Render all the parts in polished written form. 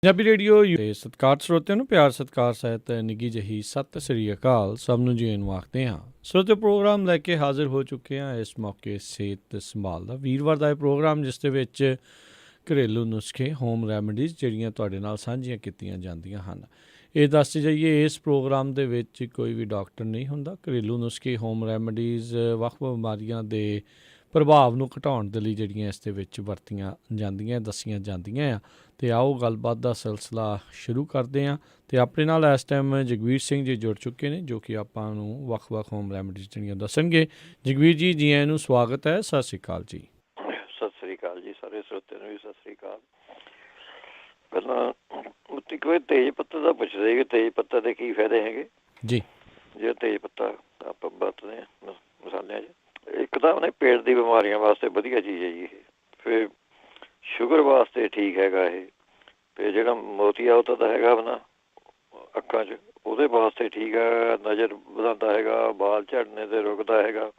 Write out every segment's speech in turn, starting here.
Punjabi radio ਦੇ ਸਤਿਕਾਰ ਸਰੋਤਿਆਂ ਨੂੰ ਪਿਆਰ ਸਤਿਕਾਰ ਸਹਿਤ ਨਿੱਘੀ ਜਿਹੀ ਸਤਿ ਸ੍ਰੀ ਅਕਾਲ। ਸਭ ਨੂੰ ਜੀ ਨੂੰ ਆਖਦੇ ਹਾਂ। ਸਰੋਤੇ ਪ੍ਰੋਗਰਾਮ ਲੈ ਕੇ ਹਾਜ਼ਰ ਹੋ ਚੁੱਕੇ ਹਾਂ ਇਸ ਮੌਕੇ ਸਿਹਤ ਸੰਭਾਲ ਦਾ ਵੀਰਵਾਰ ਦਾ ਇਹ ਪ੍ਰੋਗਰਾਮ, ਜਿਸ ਦੇ ਵਿੱਚ ਘਰੇਲੂ ਨੁਸਖੇ, ਹੋਮ ਰੈਮਡੀਜ਼ ਜਿਹੜੀਆਂ ਤੁਹਾਡੇ ਨਾਲ ਸਾਂਝੀਆਂ ਕੀਤੀਆਂ ਜਾਂਦੀਆਂ ਹਨ। ਇਹ ਦੱਸ ਜਾਈਏ, ਇਸ ਪ੍ਰੋਗਰਾਮ ਦੇ ਵਿੱਚ ਕੋਈ ਵੀ ਡਾਕਟਰ ਨਹੀਂ ਹੁੰਦਾ। ਘਰੇਲੂ ਨੁਸਖੇ, ਹੋਮ ਰੈਮਡੀਜ਼ ਵੱਖ ਬਿਮਾਰੀਆਂ ਦੇ ਪ੍ਰਭਾਵ ਨੂੰ ਘਟਾਉਣ ਦੇ ਲਈ ਜਿਹੜੀਆਂ ਇਸ ਦੇ ਵਿੱਚ ਵਰਤੀਆਂ ਜਾਂਦੀਆਂ, ਦੱਸੀਆਂ ਜਾਂਦੀਆਂ ਆ। ਅਤੇ ਆਓ ਗੱਲਬਾਤ ਦਾ ਸਿਲਸਿਲਾ ਸ਼ੁਰੂ ਕਰਦੇ ਹਾਂ। ਅਤੇ ਆਪਣੇ ਨਾਲ ਇਸ ਟਾਈਮ ਜਗਵੀਰ ਸਿੰਘ ਜੀ ਜੁੜ ਚੁੱਕੇ ਨੇ, ਜੋ ਕਿ ਆਪਾਂ ਨੂੰ ਵੱਖ-ਵੱਖ ਹੋਮ ਰੈਮਡੀਜ਼ ਜਿਹੜੀਆਂ ਦੱਸਣਗੇ। ਜਗਵੀਰ ਜੀ, ਜੀ ਆਇਆਂ ਨੂੰ ਸਵਾਗਤ ਹੈ। ਸਤਿ ਸ਼੍ਰੀ ਅਕਾਲ ਜੀ। ਸਤਿ ਸ੍ਰੀ ਅਕਾਲ ਜੀ, ਸਾਰੇ ਸਰੋਤਿਆਂ ਨੂੰ ਵੀ ਸਤਿ ਸ੍ਰੀ ਅਕਾਲ। ਪਹਿਲਾਂ ਕੋਈ ਤੇਜ ਪੱਤੇ ਦਾ ਪੁੱਛਦੇ ਕਿ ਤੇਜ ਪੱਤੇ ਦੇ ਕੀ ਫਾਇਦੇ ਹੈਗੇ ਜੀ। ਜੇ ਤੇਜ ਪੱਤਾ ਆਪਾਂ ਵਰਤਦੇ ਹਾਂ ਮਸਾਲਿਆਂ 'ਚ, ਇੱਕ ਤਾਂ ਆਪਣੇ ਪੇਟ ਦੀ ਬਿਮਾਰੀਆਂ ਵਾਸਤੇ ਵਧੀਆ ਚੀਜ਼ ਹੈ ਜੀ ਇਹ। ਫਿਰ ਸ਼ੂਗਰ ਵਾਸਤੇ ਠੀਕ ਹੈਗਾ ਇਹ। ਫਿਰ ਜਿਹੜਾ ਮੋਤੀਆ ਉਹਦਾ ਹੈਗਾ ਆਪਣਾ ਅੱਖਾਂ 'ਚ, ਉਹਦੇ ਵਾਸਤੇ ਠੀਕ ਹੈ। ਨਜ਼ਰ ਵਧਾਉਂਦਾ ਹੈਗਾ, ਬਾਲ ਝੜਨੇ 'ਤੇ ਰੁਕਦਾ ਹੈਗਾ।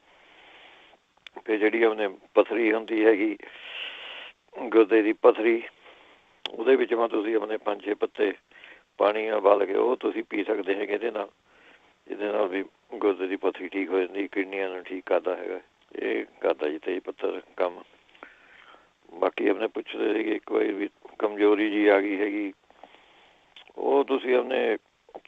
ਫਿਰ ਜਿਹੜੀ ਆਪਣੇ ਪੱਥਰੀ ਹੁੰਦੀ ਹੈਗੀ, ਗੁਰਦੇ ਦੀ ਪੱਥਰੀ, ਉਹਦੇ ਵਿੱਚ ਤੁਸੀਂ ਆਪਣੇ 5-6 ਪੱਤੇ ਪਾਣੀ ਉਬਾਲ ਕੇ ਉਹ ਤੁਸੀਂ ਪੀ ਸਕਦੇ ਹੈਗੇ। ਇਹਦੇ ਨਾਲ ਵੀ ਗੁਰਦੇ ਦੀ ਪੱਥਰੀ ਠੀਕ ਹੋ ਜਾਂਦੀ, ਕਿਡਨੀਆਂ ਨੂੰ ਠੀਕ ਕਰਦਾ ਹੈਗਾ। ਇਹ ਕਰਦਾ ਜੀ ਤੇਜ ਪੱਤਾ ਕੰਮ। ਬਾਕੀ ਆਪਣੇ ਪੁੱਛਦੇ ਸੀਗੇ ਇੱਕ ਵਾਰੀ ਵੀ ਕਮਜ਼ੋਰੀ ਜੀ ਆ ਗਈ ਹੈਗੀ, ਉਹ ਤੁਸੀਂ ਆਪਣੇ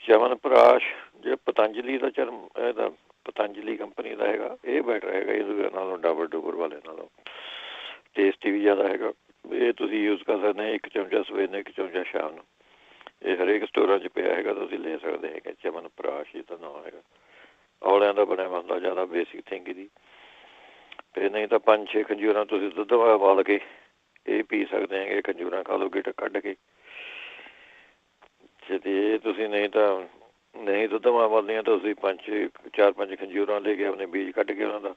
ਚਵਨਪ੍ਰਾਸ਼, ਜੇ ਪਤੰਜਲੀ ਦਾ ਇਹਦਾ ਪਤੰਜਲੀ ਕੰਪਨੀ ਦਾ ਹੈਗਾ, ਇਹ ਬੈਟਰ ਹੈਗਾ ਇਹਦੇ ਨਾਲੋਂ, ਡਬਲ ਡੂਬਰ ਵਾਲੇ ਨਾਲੋਂ ਟੇਸਟੀ ਵੀ ਜ਼ਿਆਦਾ ਹੈਗਾ। ਇਹ ਤੁਸੀਂ ਯੂਜ਼ ਕਰ ਸਕਦੇ ਹੋ। 1 ਚਮਚਾ ਸਵੇਰ ਨੂੰ, 1 ਚਮਚਾ ਸ਼ਾਮ ਨੂੰ। ਇਹ ਹਰੇਕ ਸਟੋਰਾਂ 'ਚ ਪਿਆ ਹੈਗਾ, ਤੁਸੀਂ ਲੈ ਸਕਦੇ ਹੈਗੇ। ਚਵਨਪ੍ਰਾਸ਼ ਇਹਦਾ ਨਾਮ ਹੈਗਾ। ਔਲਿਆਂ ਦਾ ਬਣਿਆ ਹੁੰਦਾ, ਜ਼ਿਆਦਾ ਬੇਸਿਕ ਥਿੰਗ ਦੀ। ਫਿਰ ਨਹੀਂ ਤਾਂ 5-6 ਖੰਜੂਰਾਂ ਤੁਸੀਂ ਦੁੱਧ ਉਬਾਲ ਕੇ ਇਹ ਪੀ ਸਕਦੇ ਹੈਗੇ। ਖੰਜੂਰਾਂ ਖਾ ਲਓ ਗਿੱਟ ਕੱਢ ਕੇ। ਜੇ ਤੁਸੀਂ ਨਹੀਂ ਦੁੱਧ ਉਬਾਲਦੀਆਂ ਤਾਂ ਤੁਸੀਂ 4-5 ਖੰਜੂਰਾਂ ਲੈ ਕੇ ਆਪਣੇ ਬੀਜ ਕੱਢ ਕੇ ਉਹਨਾਂ ਦਾ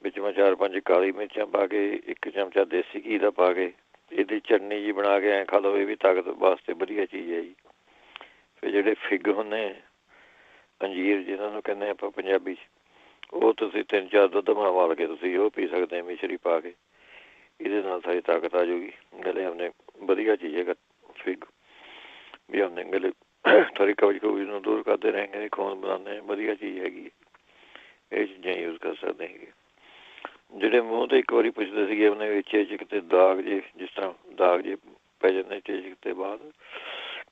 ਵਿੱਚ 4-5 ਕਾਲੀ ਮਿਰਚਾਂ ਪਾ ਕੇ, 1 ਚਮਚਾ ਦੇਸੀ ਘੀ ਦਾ ਪਾ ਕੇ ਇਹਦੀ ਚਟਨੀ ਜੀ ਬਣਾ ਕੇ ਐਂ ਖਾ ਲਓ। ਇਹ ਵੀ ਤਾਕਤ ਵਾਸਤੇ ਵਧੀਆ ਚੀਜ਼ ਹੈ ਜੀ। ਫਿਰ ਜਿਹੜੇ ਫਿੱਗ ਹੁੰਦੇ, ਅੰਜੀਰ ਜਿਹਨਾਂ ਨੂੰ ਕਹਿੰਦੇ ਆਪਾਂ ਪੰਜਾਬੀ 'ਚ, ਉਹ ਤੁਸੀਂ 3-4 ਦੁੱਧ ਉਬਾਲ ਕੇ ਤੁਸੀਂ ਉਹ ਪੀ ਸਕਦੇ, ਮਿਸ਼ਰੀ ਪਾ ਕੇ। ਇਹਦੇ ਨਾਲ ਸਾਰੀ ਤਾਕਤ ਆ ਜਾਊਗੀ। ਗਲੇ ਆਪਣੇ ਵਧੀਆ ਚੀਜ਼ ਹੈਗਾ ਫਿੱਗ ਵੀ। ਆਪਣੇ ਗਲੇ ਥੋੜ੍ਹੀ ਕਬਜ਼ ਨੂੰ ਦੂਰ ਕਰਦੇ ਰਹਿਣਗੇ, ਖੂਨ ਬਣਾਉਂਦੇ, ਵਧੀਆ ਚੀਜ਼ ਹੈਗੀ। ਇਹ ਚੀਜ਼ਾਂ ਯੂਜ਼ ਕਰ ਸਕਦੇ ਹੈਗੇ। ਜਿਹੜੇ ਮੂੰਹ 'ਤੇ ਇੱਕ ਵਾਰੀ ਪੁੱਛਦੇ ਸੀਗੇ ਆਪਣੇ ਵਿੱਚ ਕਿਤੇ ਦਾਗ ਜੇ, ਜਿਸ ਤਰ੍ਹਾਂ ਦਾਗ ਜੇ ਪੈ ਜਾਂਦੇ ਚੇਚਕ ਤੋਂ ਬਾਅਦ,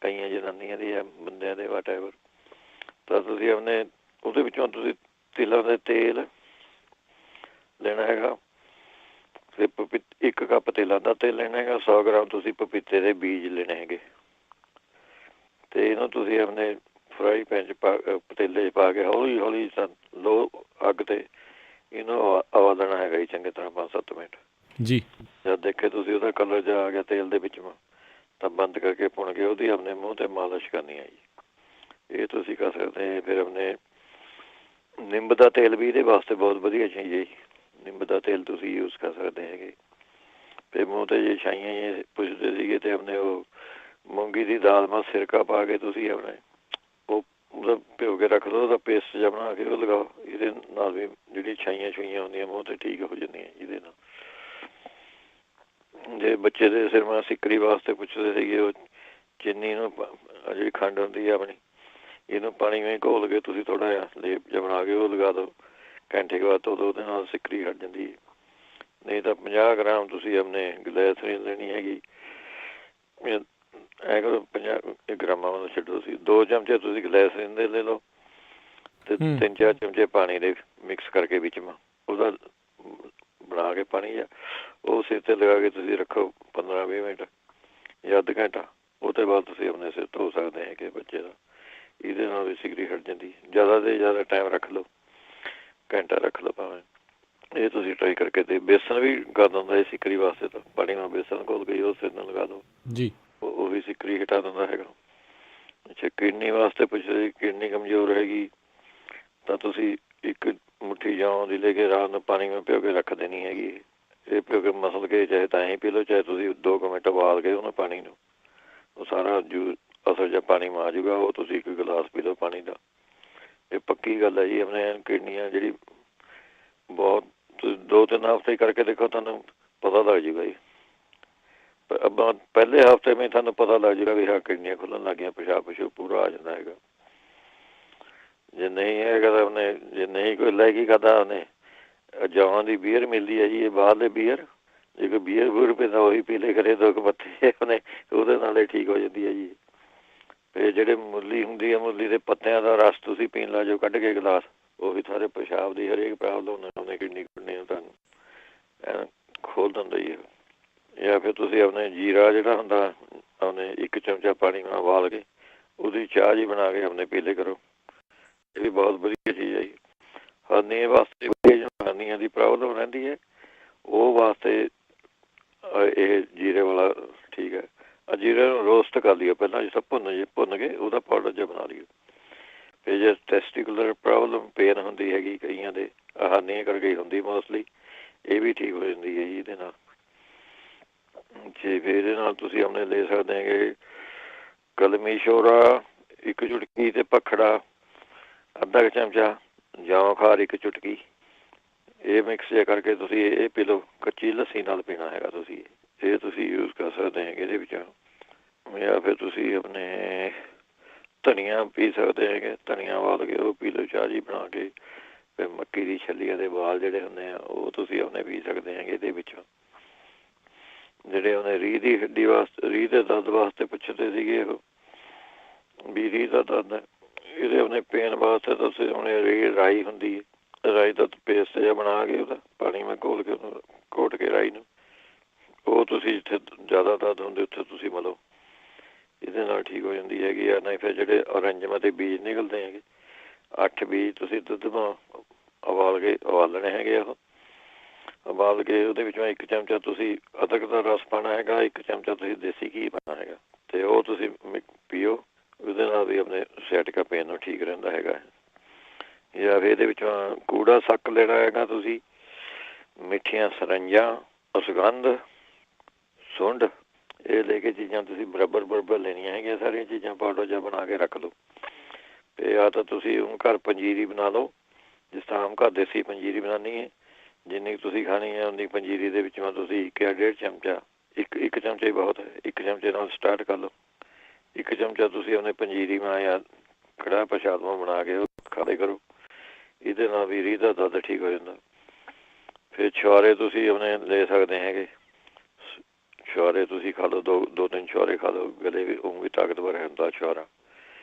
ਕਈਆਂ ਜਨਾਨੀਆਂ ਦੇ ਜਾਂ ਬੰਦਿਆਂ ਦੇ ਵਾਟਐਵਰ, ਤਾਂ ਤੁਸੀਂ ਆਪਣੇ ਉਹਦੇ ਵਿੱਚੋਂ ਤੁਸੀਂ ਤਿਲਾਂ ਦੇ ਤੇਲ ਲੈਣਾ ਹੈਗਾ। ਅਤੇ 1 ਕੱਪ ਤਿਲਾਂ ਦਾ ਤੇਲ ਲੈਣਾ ਹੈਗਾ। 100 ਗ੍ਰਾਮ ਤੁਸੀਂ ਪਪੀਤੇ ਦੇ ਬੀਜ ਲੈਣੇ ਹੈਗੇ। ਅਤੇ ਇਹਨੂੰ ਤੁਸੀਂ ਆਪਣੇ ਫਰਾਈ ਪੈਨ 'ਚ ਪਤੀਲੇ 'ਚ ਪਾ ਕੇ ਹੌਲੀ ਹੌਲੀ ਲੋ ਅੱਗ 'ਤੇ ਇਹਨੂੰ ਹਵਾ ਦੇਣਾ ਹੈਗਾ ਜੀ ਚੰਗੀ ਤਰ੍ਹਾਂ 5-7 ਮਿੰਟ ਜੀ। ਜਦ ਦੇਖੇ ਤੁਸੀਂ ਉਹਦਾ ਕਲਰ ਜਿਹਾ ਆ ਗਿਆ ਤੇਲ ਦੇ ਵਿੱਚ, ਤਾਂ ਬੰਦ ਕਰਕੇ ਭੁਣ ਕੇ ਉਹਦੀ ਆਪਣੇ ਮੂੰਹ 'ਤੇ ਮਾਲਿਸ਼ ਕਰਨੀ ਹੈ ਜੀ। ਇਹ ਤੁਸੀਂ ਕਰ ਸਕਦੇ। ਫਿਰ ਆਪਣੇ ਨਿੰਬ ਦਾ ਤੇਲ ਵੀ ਇਹਦੇ ਵਾਸਤੇ ਬਹੁਤ ਵਧੀਆ ਚੀਜ਼ ਹੈ ਜੀ। ਨਿੰਬ ਦਾ ਤੇਲ ਤੁਸੀਂ ਯੂਜ਼ ਕਰ ਸਕਦੇ ਹੈਗੇ। ਫਿਰ ਮੂੰਹ 'ਤੇ ਜੇ ਛਾਈਆਂ ਪੁੱਛਦੇ ਸੀਗੇ, ਅਤੇ ਆਪਣੇ ਉਹ ਮੂੰਗੀ ਦੀ ਦਾਲ ਮਾ ਸਿਰਕਾ ਪਾ ਕੇ ਤੁਸੀਂ ਆਪਣੇ ਉਹ ਉਹਦਾ ਭਿਓ ਕੇ ਰੱਖ ਲਓ। ਉਹਦਾ ਪੇਸਟ ਜਿਹਾ ਬਣਾ ਕੇ ਉਹ ਲਗਾਓ। ਇਹਦੇ ਨਾਲ ਵੀ ਜਿਹੜੀਆਂ ਛਾਈਆਂ ਹੁੰਦੀਆਂ ਮੂੰਹ 'ਤੇ ਠੀਕ ਹੋ ਜਾਂਦੀਆਂ ਇਹਦੇ ਨਾਲ। ਜੇ ਬੱਚੇ ਦੇ ਸਿਰ ਮਾ ਸਿੱਕਰੀ ਵਾਸਤੇ ਪੁੱਛਦੇ ਸੀਗੇ, ਉਹ ਚੀਨੀ ਨੂੰ, ਜਿਹੜੀ ਖੰਡ ਹੁੰਦੀ ਹੈ ਆਪਣੀ, ਇਹਨੂੰ ਪਾਣੀ ਵਿੱਚ ਘੋਲ ਕੇ ਤੁਸੀਂ ਥੋੜ੍ਹਾ ਜਿਹਾ ਲੇਪ ਜਿਹਾ ਬਣਾ ਕੇ ਉਹ ਲਗਾ ਦਿਓ। ਘੰਟੇ ਕੁ ਬਾਅਦ ਉਹਦੇ ਨਾਲ ਸਿੱਕਰੀ ਹਟ ਜਾਂਦੀ ਹੈ। ਨਹੀਂ ਤਾਂ 50 ਗ੍ਰਾਮ ਤੁਸੀਂ ਆਪਣੇ ਗਲੈਸਰੀਨ ਲੈਣੀ ਹੈਗੀ। ਐਂ ਕਰੋ 50 ਗ੍ਰਾਮਾਂ ਨੂੰ ਛੱਡੋ, ਤੁਸੀਂ 2 ਚਮਚੇ ਤੁਸੀਂ ਗਲੈਸਰੀਨ ਦੇ ਲੈ ਲਓ, ਅਤੇ 3-4 ਚਮਚੇ ਪਾਣੀ ਦੇ ਮਿਕਸ ਕਰਕੇ ਵਿੱਚ ਉਹਦਾ ਬਣਾ ਕੇ ਪਾਣੀ ਜਾਂ ਉਹ ਸਿਰ 'ਤੇ ਲਗਾ ਕੇ ਤੁਸੀਂ ਰੱਖੋ 15-20 ਮਿੰਟ ਜਾਂ ਅੱਧ ਘੰਟਾ। ਉਹ ਤੋਂ ਬਾਅਦ ਤੁਸੀਂ ਆਪਣੇ ਸਿਰ ਧੋ ਸਕਦੇ ਹੈਗੇ ਬੱਚੇ ਦਾ। ਇਹਦੇ ਨਾਲ ਵੀ ਸਿੱਕਰੀ ਹਟ ਜਾਂਦੀ। ਜ਼ਿਆਦਾ ਤੋਂ ਜ਼ਿਆਦਾ ਟਾਈਮ ਰੱਖ ਲਓ, ਘੰਟਾ ਰੱਖ ਲਓ ਭਾਵੇਂ। ਇਹ ਤੁਸੀਂ ਟਰਾਈ ਕਰਕੇ। ਅਤੇ ਬੇਸਣ ਵੀ ਕਰ ਦਿੰਦਾ ਇਹ ਸਿੱਕਰੀ ਵਾਸਤੇ। ਤਾਂ ਪਾਣੀ ਨਾਲ ਬੇਸਣ ਘੋਲ ਕੇ ਉਹ ਸਿਰ ਨਾਲ ਲਗਾ ਦਿਓ ਜੀ, ਉਹ ਵੀ ਸਿੱਕਰੀ ਹਟਾ ਦਿੰਦਾ ਹੈਗਾ। ਅੱਛਾ, ਕਿਡਨੀ ਵਾਸਤੇ ਪੁੱਛਦੇ, ਕਿਡਨੀ ਕਮਜ਼ੋਰ ਹੈਗੀ ਤਾਂ ਤੁਸੀਂ 1 ਮੁੱਠੀ ਜੌਂ ਦੀ ਲੈ ਕੇ ਰਾਤ ਨੂੰ ਪਾਣੀ ਵਿੱਚ ਭਿਓ ਕੇ ਰੱਖ ਦੇਣੀ ਹੈਗੀ। ਇਹ ਭਿਓ ਕੇ ਮਸਲ ਕੇ ਚਾਹੇ ਤਾਂ ਹੀ ਪੀ ਲਓ, ਚਾਹੇ ਤੁਸੀਂ 2 ਮਿੰਟ ਉਬਾਲ ਕੇ ਉਹਨੂੰ ਪਾਣੀ ਨੂੰ, ਉਹ ਸਾਰਾ ਅਸਰ ਜਿਹਾ ਪਾਣੀ ਮਾ ਜੂਗਾ। ਉਹ ਤੁਸੀਂ 1 ਗਲਾਸ ਪੀ ਲਓ ਪਾਣੀ ਦਾ। ਇਹ ਪੱਕੀ ਗੱਲ ਹੈ ਜੀ। ਆਪਣੇ ਕਿਡਨੀਆਂ ਜਿਹੜੀ ਬਹੁਤ, ਤੁਸੀਂ 2-3 ਹਫ਼ਤੇ ਕਰਕੇ ਦੇਖੋ, ਤੁਹਾਨੂੰ ਪਤਾ ਲੱਗ ਜੂਗਾ ਜੀ। ਪਹਿਲੇ ਹਫ਼ਤੇ ਵਿੱਚ ਤੁਹਾਨੂੰ ਪਤਾ ਲੱਗ ਜਾਏਗਾ ਵੀ ਹਾਂ ਕਿਡਨੀਆਂ ਖੁੱਲਣ ਲੱਗ ਗਈਆਂ, ਪਿਸ਼ਾਬ ਪਿਸ਼ੂਬ ਪੂਰਾ ਆ ਜਾਂਦਾ ਹੈਗਾ। ਜੇ ਨਹੀਂ ਹੈਗਾ ਤਾਂ ਉਹਨੇ, ਜੇ ਨਹੀਂ ਕੋਈ ਲੈ ਕੇ ਖਾਧਾ ਉਹਨੇ, ਜੌਂ ਦੀ ਬੀਅਰ ਮਿਲਦੀ ਹੈ ਜੀ, ਇਹ ਬਾਹਰਲੇ ਬੀਅਰ, ਜੇ ਕੋਈ ਬੀਅਰ ਬੂਰ ਪੀਂਦਾ ਉਹੀ ਪੀ ਲੇ ਕਰੇ 2 ਪੱਤੇ ਉਹਨੇ, ਉਹਦੇ ਨਾਲ ਹੀ ਠੀਕ ਹੋ ਜਾਂਦੀ ਹੈ ਜੀ। ਅਤੇ ਜਿਹੜੇ ਮੂਲੀ ਹੁੰਦੀ ਹੈ, ਮੂਲੀ ਦੇ ਪੱਤਿਆਂ ਦਾ ਰਸ ਤੁਸੀਂ ਪੀਣ ਲੱਗ ਜਾਓ ਕੱਢ ਕੇ ਗਲਾਸ, ਉਹ ਵੀ ਸਾਰੇ ਪਿਸ਼ਾਬ ਦੀ ਹਰੇਕ ਪ੍ਰੋਬਲਮ ਉਹਨੇ ਕਿਡਨੀ ਕੁਡਨੀ ਤੁਹਾਨੂੰ ਖੋਲ੍ਹ ਦਿੰਦਾ ਜੀ। ਜਾਂ ਫਿਰ ਤੁਸੀਂ ਆਪਣੇ ਜੀਰਾ ਜਿਹੜਾ ਹੁੰਦਾ ਆਪਣੇ 1 ਚਮਚਾ ਪਾਣੀ ਨਾਲ ਉਬਾਲ ਕੇ ਉਹਦੀ ਚਾਹ ਜੀ ਬਣਾ ਕੇ ਆਪਣੇ ਪੀ ਲਿਆ ਕਰੋ, ਇਹ ਵੀ ਬਹੁਤ ਵਧੀਆ ਚੀਜ਼ ਹੈ ਜੀ। ਹਰਨੀਆਂ ਵਾਸਤੇ ਹਰਨੀਆਂ ਦੀ ਪ੍ਰੋਬਲਮ ਰਹਿੰਦੀ ਹੈ ਉਹ ਵਾਸਤੇ ਇਹ ਜੀਰੇ ਵਾਲਾ ਠੀਕ ਹੈ। ਜੀਰੇ ਨੂੰ ਰੋਸਟ ਕਰ ਲਿਓ ਪਹਿਲਾਂ, ਜਿਸ ਭੁੰਨ ਕੇ ਉਹਦਾ ਪਾਊਡਰ ਜਿਹਾ ਬਣਾ ਲਿਓ। ਫਿਰ ਜੇ ਟੈਸਟੀਕੂਲਰ ਪ੍ਰੋਬਲਮ ਪੇਨ ਹੁੰਦੀ ਹੈਗੀ ਕਈਆਂ ਦੇ, ਹਰਨੀਆਂ ਕਰਕੇ ਹੁੰਦੀ ਮੋਸਟਲੀ, ਇਹ ਵੀ ਠੀਕ ਹੋ ਜਾਂਦੀ ਹੈ ਜੀ ਇਹਦੇ ਨਾਲ। ਜੇ ਫਿਰ ਇਹਦੇ ਨਾਲ ਤੁਸੀਂ ਆਪਣੇ ਲੈ ਸਕਦੇ ਹੈਗੇ ਕਲਮੀ ਸ਼ੋਰਾ 1 ਚੁਟਕੀ ਅਤੇ ਭਖੜਾ ਅੱਧਾ ਕੁ ਚਮਚਾ, ਜੌਂਖਾਰ 1 ਚੁਟਕੀ, ਇਹ ਮਿਕਸ ਜਿਹਾ ਕਰਕੇ ਤੁਸੀਂ ਇਹ ਪੀ ਲਓ। ਕੱਚੀ ਲੱਸੀ ਨਾਲ ਪੀਣਾ ਹੈਗਾ ਤੁਸੀਂ, ਇਹ ਤੁਸੀਂ ਯੂਜ਼ ਕਰ ਸਕਦੇ ਹੈਗੇ ਇਹਦੇ ਵਿੱਚ। ਜਾਂ ਫਿਰ ਤੁਸੀਂ ਆਪਣੇ ਧਨੀਆ ਪੀ ਸਕਦੇ ਹੈਗੇ, ਧਨੀਆ ਉਬਾਲ ਕੇ ਉਹ ਪੀ ਲਓ ਚਾਹ ਜੀ ਬਣਾ ਕੇ। ਫਿਰ ਮੱਕੀ ਦੀ ਛੱਲੀਆਂ ਦੇ ਵਾਲ ਜਿਹੜੇ ਹੁੰਦੇ ਆ ਉਹ ਤੁਸੀਂ ਆਪਣੇ ਪੀ ਸਕਦੇ ਹੈਗੇ ਇਹਦੇ ਵਿੱਚੋਂ। ਜਿਹੜੇ ਉਹਨੇ ਰੀਹ ਦੀ ਹੱਡੀ ਵਾਸਤੇ, ਰੀਹ ਦੇ ਦਰਦ ਵਾਸਤੇ ਪੁੱਛਦੇ ਸੀਗੇ ਉਹ ਵੀ ਰੀਹ ਦਾ ਦਰਦ ਇਹਦੇ ਆਪਣੇ ਪੇਨ ਵਾਸਤੇ ਤੁਸੀਂ ਆਪਣੇ ਰਾਈ ਹੁੰਦੀ ਹੈ, ਰਾਈ ਦਾ ਪੇਸਟ ਜਿਹਾ ਬਣਾ ਕੇ ਉਹਦਾ ਪਾਣੀ ਮੈਂ ਘੋਲ ਕੇ ਉਹਨੂੰ ਘੋਟ ਕੇ ਰਾਈ ਨੂੰ, ਉਹ ਤੁਸੀਂ ਜਿੱਥੇ ਜ਼ਿਆਦਾ ਦਰਦ ਹੁੰਦੇ ਉੱਥੇ ਤੁਸੀਂ ਮਲੋ, ਇਹਦੇ ਨਾਲ ਠੀਕ ਹੋ ਜਾਂਦੀ ਹੈਗੀ ਆ। ਨਹੀਂ ਫਿਰ ਜਿਹੜੇ ਔਰੰਜਮਾ ਦੇ ਬੀਜ ਨਿਕਲਦੇ ਹੈਗੇ 8 ਬੀਜ ਤੁਸੀਂ ਦੁੱਧ ਉਬਾਲਣੇ ਹੈਗੇ, ਉਹ ਉਬਾਲ ਕੇ ਉਹਦੇ ਵਿੱਚੋਂ 1 ਚਮਚਾ ਤੁਸੀਂ ਅਦਰਕ ਦਾ ਰਸ ਪਾਉਣਾ ਹੈਗਾ, 1 ਚਮਚਾ ਤੁਸੀਂ ਦੇਸੀ ਘੀ ਪਾਉਣਾ ਹੈਗਾ, ਅਤੇ ਉਹ ਤੁਸੀਂ ਪੀਓ। ਉਹਦੇ ਨਾਲ ਵੀ ਆਪਣੇ ਸੈਟਿਕਾ ਪੇਨ ਨੂੰ ਠੀਕ ਰਹਿੰਦਾ ਹੈਗਾ। ਜਾਂ ਫਿਰ ਇਹਦੇ ਵਿੱਚੋਂ ਕੂੜਾ ਸੱਕ ਲੈਣਾ ਹੈਗਾ ਤੁਸੀਂ, ਮਿੱਠੀਆਂ ਸਰੰਜਾਂ, ਅਸਗੰਧ, ਸੁੰਡ, ਇਹ ਲੈ ਕੇ ਚੀਜ਼ਾਂ ਤੁਸੀਂ ਬਰਾਬਰ ਲੈਣੀਆਂ ਹੈਗੀਆਂ ਸਾਰੀਆਂ ਚੀਜ਼ਾਂ, ਪਾਊਡਰ ਜਿਹਾ ਬਣਾ ਕੇ ਰੱਖ ਲਓ। ਅਤੇ ਆ ਤਾਂ ਤੁਸੀਂ ਹੁਣ ਘਰ ਪੰਜੀਰੀ ਬਣਾ ਲਓ, ਜਿਸ ਤਰ੍ਹਾਂ ਆਮ ਘਰ ਦੇਸੀ ਪੰਜੀਰੀ ਬਣਾਉਣੀ ਹੈ, ਜਿੰਨੀ ਤੁਸੀਂ ਖਾਣੀ ਹੈ ਉਨੀ ਪੰਜੀਰੀ ਦੇ ਵਿੱਚੋਂ ਤੁਸੀਂ 1 ਜਾਂ 1.5 ਚਮਚਾ, ਇੱਕ ਚਮਚਾ ਹੀ ਬਹੁਤ ਹੈ, 1 ਚਮਚੇ ਨਾਲ ਸਟਾਰਟ ਕਰ ਲਓ। 1 ਚਮਚਾ ਤੁਸੀਂ ਉਹਨੇ ਪੰਜੀਰੀ ਜਾਂ ਕੜਾਹ ਪ੍ਰਸ਼ਾਦਮਾ ਬਣਾ ਕੇ ਉਹ ਖਾ ਲਿਆ ਕਰੋ, ਇਹਦੇ ਨਾਲ ਵੀ ਰੀਹ ਦਾ ਦਰਦ ਠੀਕ ਹੋ ਜਾਂਦਾ। ਫਿਰ ਛੁਹਾਰੇ ਤੁਸੀਂ ਆਪਣੇ ਲੈ ਸਕਦੇ ਹੈਗੇ, ਛੁਹਾਰੇ ਤੁਸੀਂ ਖਾ ਲਓ, 2-3 ਛੁਹਾਰੇ ਖਾ ਲਓ, ਗਲੇ ਵੀ ਉਹ ਵੀ ਤਾਕਤਵਰ ਹੁੰਦਾ ਛੁਹਾਰਾ,